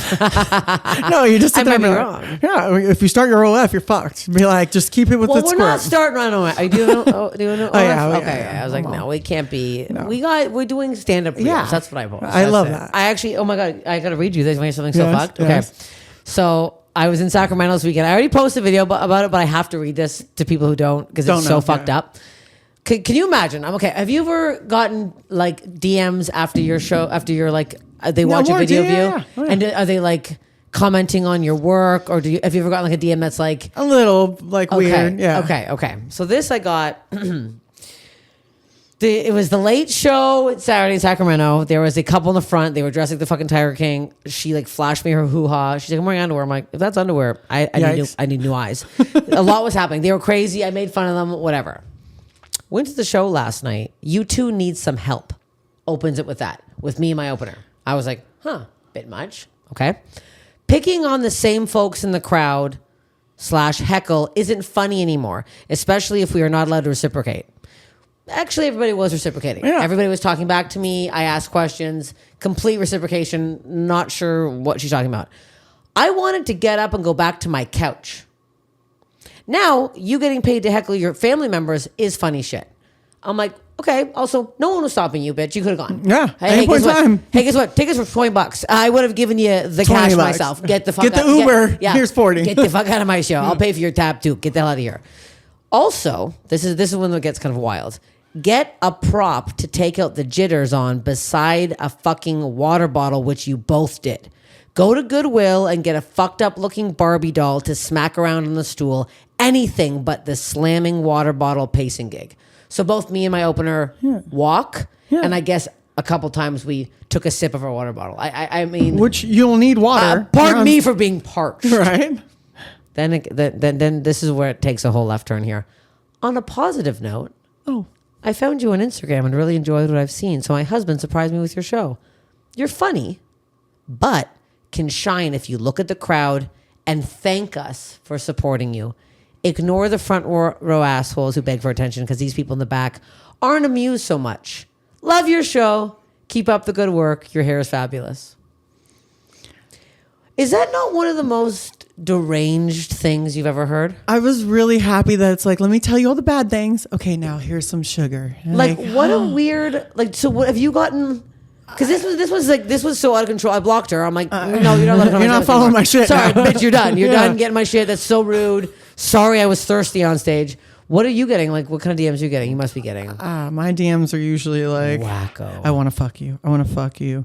No, you just
I
sit there
might be
and
wrong.
Yeah, if you start your OF, you're fucked. Be like, just keep it with
Well,
the
we're
squirt.
not starting on OF. Do you know? Do you know?
Oh, yeah,
Okay.
yeah.
I was like, no, it can't be.
No.
We're doing stand up.
Yeah.
That's what I post.
I love that.
I actually, oh my god, I gotta read you this. Something so
Yes,
fucked.
yes.
Okay, so I was in Sacramento this weekend. I already posted a video about it, but I have to read this to people who don't because it's so fucked up. Can you imagine? I'm okay. Have you ever gotten like DMs after your show, after you're like, they watch a video of you?
Yeah. Oh, yeah.
And are they like commenting on your work, or have you ever gotten like a DM that's like
a little like weird? Yeah.
Okay. So this I got. It was the late show. It's Saturday in Sacramento. There was a couple in the front. They were dressed like the fucking Tiger King. She like flashed me her hoo-ha. She's like, I'm wearing underwear. I'm like, if that's underwear, I need new eyes. A lot was happening. They were crazy. I made fun of them, whatever. Went to the show last night. You two need some help. Opens it with that. With me and my opener. I was like, bit much. Okay. Picking on the same folks in the crowd / heckle isn't funny anymore, especially if we are not allowed to reciprocate. Actually, everybody was reciprocating.
Yeah.
Everybody was talking back to me. I asked questions. Complete reciprocation. Not sure what she's talking about. I wanted to get up and go back to my couch. Now, you getting paid to heckle your family members is funny shit. I'm like, okay. Also, no one was stopping you, bitch. You could have gone.
Yeah.
Hey,
point
guess
time.
what? Hey, guess what? Take us for $20. I would have given you the cash
$20.
myself. Get the fuck
Get
out.
the Uber. Here's 40.
Get the fuck out of my show. I'll pay for your tab too. Get the hell out of here. Also, this is when it gets kind of wild. Get a prop to take out the jitters on beside a fucking water bottle, which you both did. Go to Goodwill and get a fucked up looking Barbie doll to smack around on the stool. Anything but the slamming water bottle pacing gig. So both me and my opener walk, and I guess a couple times we took a sip of our water bottle. I mean,
Which you'll need water.
pardon me for being parched.
Right.
Then this is where it takes a whole left turn here. On a positive note, I found you on Instagram and really enjoyed what I've seen. So my husband surprised me with your show. You're funny, but can shine if you look at the crowd and thank us for supporting you. Ignore the front row assholes who beg for attention because these people in the back aren't amused so much. Love your show. Keep up the good work. Your hair is fabulous. Is that not one of the most deranged things you've ever heard?
I was really happy that it's like, let me tell you all the bad things. Okay, now here's some sugar.
Like what a weird, like, so what have you gotten? Because this was so out of control. I blocked her. I'm like, no, you're not allowed to
You're not following my shit.
Sorry,
now.
bitch, you're done. You're
Yeah.
done getting my shit. That's so rude. Sorry, I was thirsty on stage. What are you getting? Like, what kind of DMs are you getting? You must be getting
My DMs are usually like,
wacko.
I want to fuck you. I want to fuck you.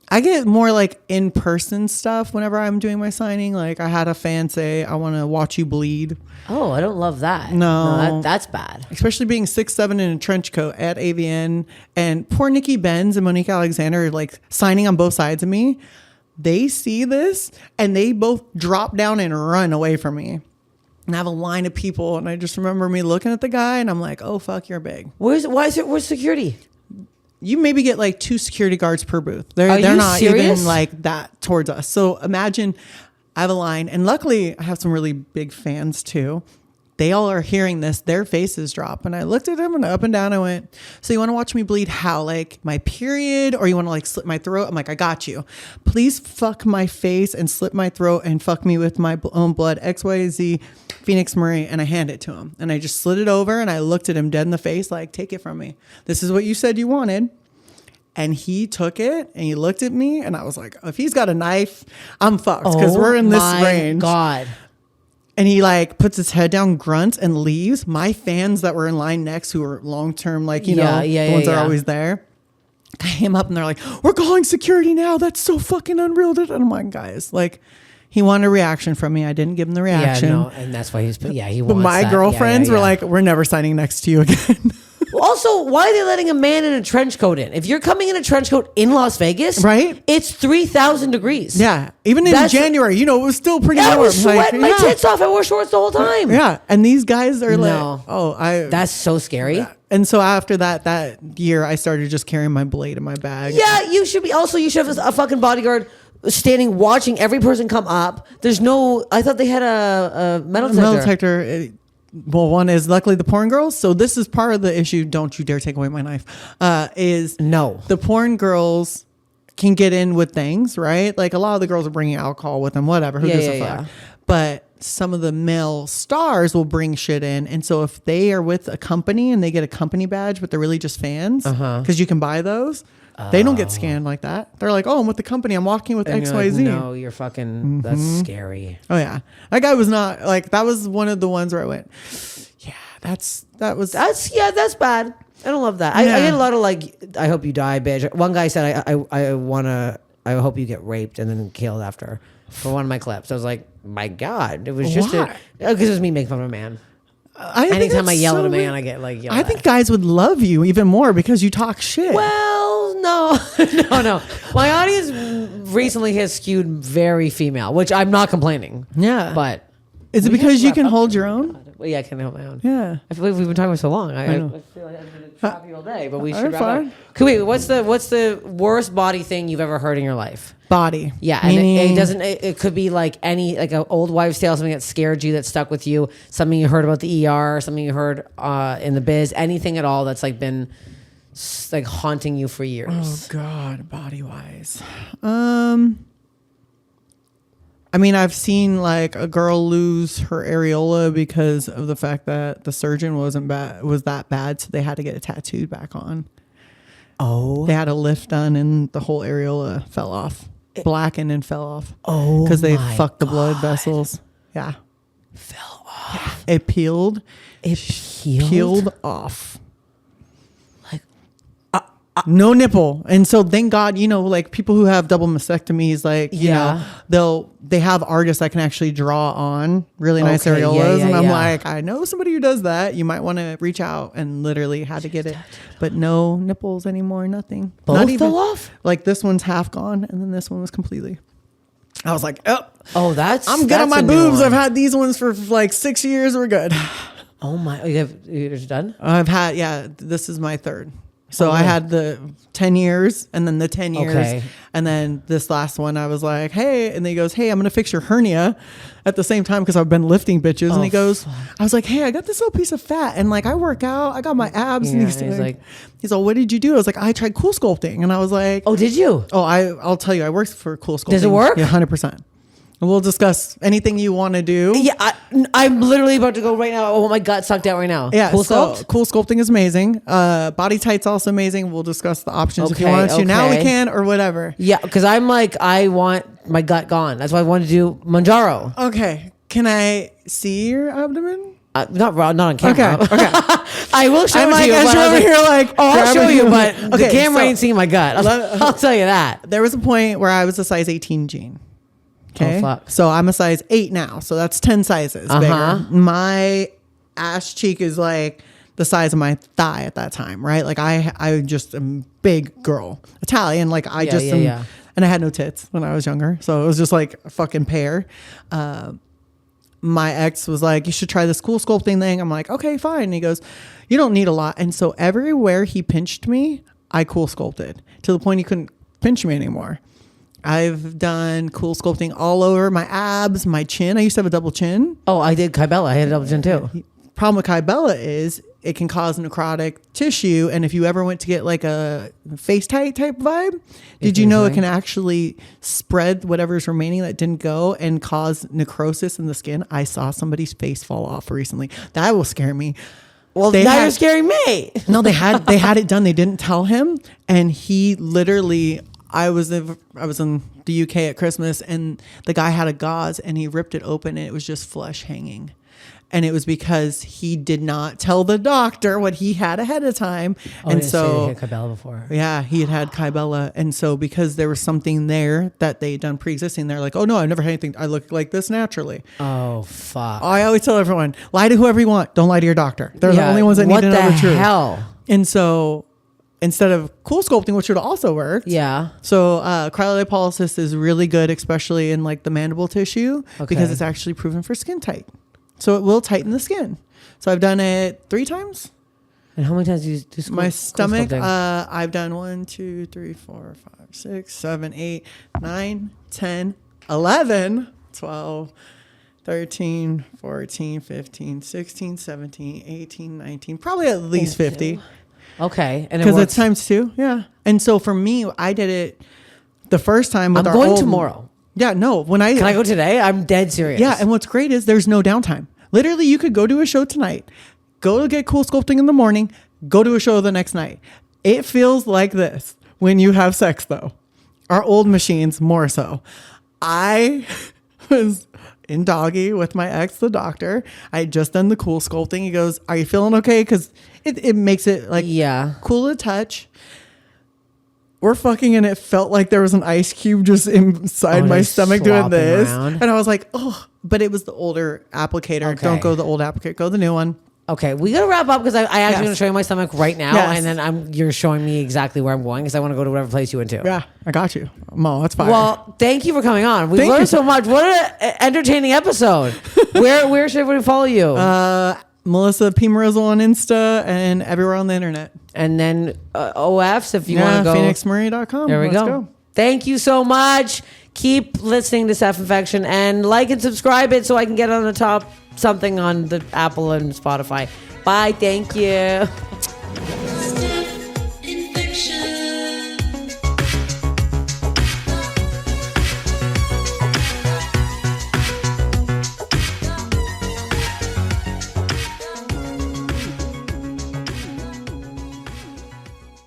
I get more like in-person stuff whenever I'm doing my signing. Like I had a fan say, I want to watch you bleed.
Oh, I don't love that.
No.
That's bad.
Especially being 6'7" in a trench coat at AVN. And poor Nikki Benz and Monique Alexander are like signing on both sides of me. They see this and they both drop down and run away from me. And I have a line of people. And I just remember me looking at the guy and I'm like, oh, fuck, you're big.
Where's security?
You maybe get like 2 security guards per booth. They're
you
not
serious?
even like that towards us. So imagine I have a line, and luckily I have some really big fans too. They all are hearing this. Their faces drop. And I looked at them and up and down I went, so you want to watch me bleed how? Like my period, or you want to like slit my throat? I'm like, I got you. Please fuck my face and slit my throat and fuck me with my own blood. XYZ Phoenix Marie. And I hand it to him. And I just slid it over and I looked at him dead in the face like, take it from me. This is what you said you wanted. And he took it and he looked at me and I was like, if he's got a knife, I'm fucked because we're in this range.
God.
And he like puts his head down, grunts, and leaves. My fans that were in line next, who were long term, like, the ones that are always there, came up and they're like, we're calling security now. That's so fucking unreal. And I'm like, guys, like, He wanted a reaction from me. I didn't give him the reaction.
Yeah, no, and that's why he wants
But my
that.
girlfriends were like, we're never signing next to you again.
Also, why are they letting a man in a trench coat in? If you're coming in a trench coat in Las Vegas,
right?
It's 3,000 degrees.
Yeah. Even in January, it was still pretty warm.
I was sweating my tits off. I wore shorts the whole time.
Yeah. And these guys are like,
that's so scary.
Yeah. And so after that year, I started just carrying my blade in my bag.
Yeah, you should have a fucking bodyguard standing watching every person come up. I thought they had a metal detector.
Metal detector. Well, one is luckily the porn girls. So this is part of the issue. Don't you dare take away my knife. The porn girls can get in with things, right? Like a lot of the girls are bringing alcohol with them, whatever. Who gives a fuck? Yeah. But some of the male stars will bring shit in. And so if they are with a company and they get a company badge, but they're really just fans, because you can buy those, they don't get scanned like that. They're like, oh, I'm with the company. I'm walking with XYZ.
Like, no, you're fucking, that's scary.
Oh, yeah. That guy was not, like, that was one of the ones where I went, yeah, that's bad. I don't love that. Yeah. I get a lot of like, I hope you die, bitch. One guy said, I hope you get raped and then killed after for one of my clips. I was like, my God. It was just because it was me making fun of a man. Anytime I yell at a man, I get like yelled I think guys would love you even more because you talk shit.
Well, no. No. My audience recently has skewed very female, which I'm not complaining.
Yeah.
But
is it because you can hold your own?
Well, yeah, I can hold my own.
Yeah.
I feel like we've been talking for so long. I feel like I've been choppy all day, but we should wrap up. Wait, what's the worst body thing you've ever heard in your life?
Body.
Yeah, and it doesn't. It could be like an old wives' tale, something that scared you, that stuck with you, something you heard about the ER, something you heard in the biz, anything at all that's like been like haunting you for years.
Oh God, body wise. I mean, I've seen like a girl lose her areola because of the fact that the surgeon was that bad, so they had to get it tattooed back on. Oh. They had a lift done and the whole areola fell off. Blackened and fell off. Oh. Because they fucked the blood vessels. Yeah.
Fell off.
Yeah. It peeled. Peeled off. No nipple. And so thank God, like people who have double mastectomies, like, they have artists that can actually draw on really nice areolas. And I'm like, I know somebody who does that. You might want to reach out, and literally had to get it. But no nipples anymore, nothing.
Both not even, fell off?
Like this one's half gone, and then this one was completely. I was like, I'm good on my boobs. I've had these ones for like 6 years. We're good.
Oh my, you're done?
I've had, this is my third. So I had the 10 years and then the 10 years. Okay. And then this last one, I was like, hey. And then he goes, hey, I'm going to fix your hernia at the same time because I've been lifting bitches. And he goes, I was like, hey, I got this little piece of fat. And like, I work out. I got my abs.
Yeah,
and he's like, what did you do? I was like, I tried cool sculpting. And I was like,
oh, did you?
Oh, I'll tell you, I worked for cool sculpting.
Does it work?
Yeah, 100%. And we'll discuss anything you want to do.
Yeah, I'm literally about to go right now. Oh, my gut sucked out right now.
Yeah, cool sculpting is amazing. Body tight's also amazing. We'll discuss the options if you want to. Now we can or whatever.
Yeah, because I'm like, I want my gut gone. That's why I wanted to do Manjaro.
Okay, can I see your abdomen?
Not on camera.
Okay.
I will show it to you.
As you're over here, like,
I'll show you, but the camera ain't seeing my gut. I'll tell you that.
There was a point where I was a size 18 jean. Okay. Oh, fuck. So I'm a size 8 now. So that's 10 sizes bigger. My ass cheek is like the size of my thigh at that time, right? Like I just am big girl. Italian. Like I am, and I had no tits when I was younger. So it was just like a fucking pear. My ex was like, you should try this cool sculpting thing. I'm like, okay, fine. And he goes, you don't need a lot. And so everywhere he pinched me, I cool sculpted to the point he couldn't pinch me anymore. I've done cool sculpting all over my abs, my chin. I used to have a double chin.
Oh, I did Kybella. I had a double chin too.
Problem with Kybella is it can cause necrotic tissue. And if you ever went to get like a face tight type vibe, did you know it can actually spread whatever's remaining that didn't go and cause necrosis in the skin? I saw somebody's face fall off recently. That will scare me.
Well, now you're scaring me.
No, they had it done. They didn't tell him. And he literally... I was in the UK at Christmas, and the guy had a gauze, and he ripped it open, and it was just flesh hanging. And it was because he did not tell the doctor what he had ahead of time. And so,
he had Kybella before.
yeah, he had Kybella. And so because there was something there that they had done pre-existing, they're like, oh no, I've never had anything. I look like this naturally.
Oh, fuck.
I always tell everyone, lie to whoever you want. Don't lie to your doctor. They're the only ones that need to know the truth.
What the hell?
And so instead of cool sculpting, which would also work.
Yeah.
So cryolipolysis is really good, especially in like the mandible tissue, because it's actually proven for skin tight. So it will tighten the skin. So I've done it 3 times.
And how many times do you do
My stomach, I've done 1, 2, 3, 4, 5, 6, 7, 8, 9, 10, 11, 12, 13, 14, 15, 16, 17, 18, 19, probably at least 50.
Okay. And
because it's times 2. Yeah. And so for me, I did it the first time with
I'm going tomorrow.
Yeah, no. Can
I go today? I'm dead serious.
Yeah, and what's great is there's no downtime. Literally, you could go to a show tonight, go to get cool sculpting in the morning, go to a show the next night. It feels like this when you have sex, though. Our old machines, more so. I was in doggy with my ex, the doctor. I had just done the cool sculpting. He goes, are you feeling okay? Because it makes it like cool to touch. We're fucking and it felt like there was an ice cube just inside my stomach doing this. Around. And I was like, oh, but it was the older applicator. Okay. Don't go the old applicator. Go the new one.
Okay, we gotta wrap up because I actually want to show you my stomach right now, and then you're showing me exactly where I'm going because I want to go to whatever place you went to.
Yeah, I got you. Mo, that's fine.
Well, thank you for coming on. We learned so much. What an entertaining episode. Where should everybody follow you?
Melissa P. Marizzo on Insta and everywhere on the internet.
And then OFs if you want to go.
PhoenixMarie.com.
There we go. Thank you so much. Keep listening to Steph Infection and like and subscribe it so I can get on the top something on the Apple and Spotify. Bye. Thank you.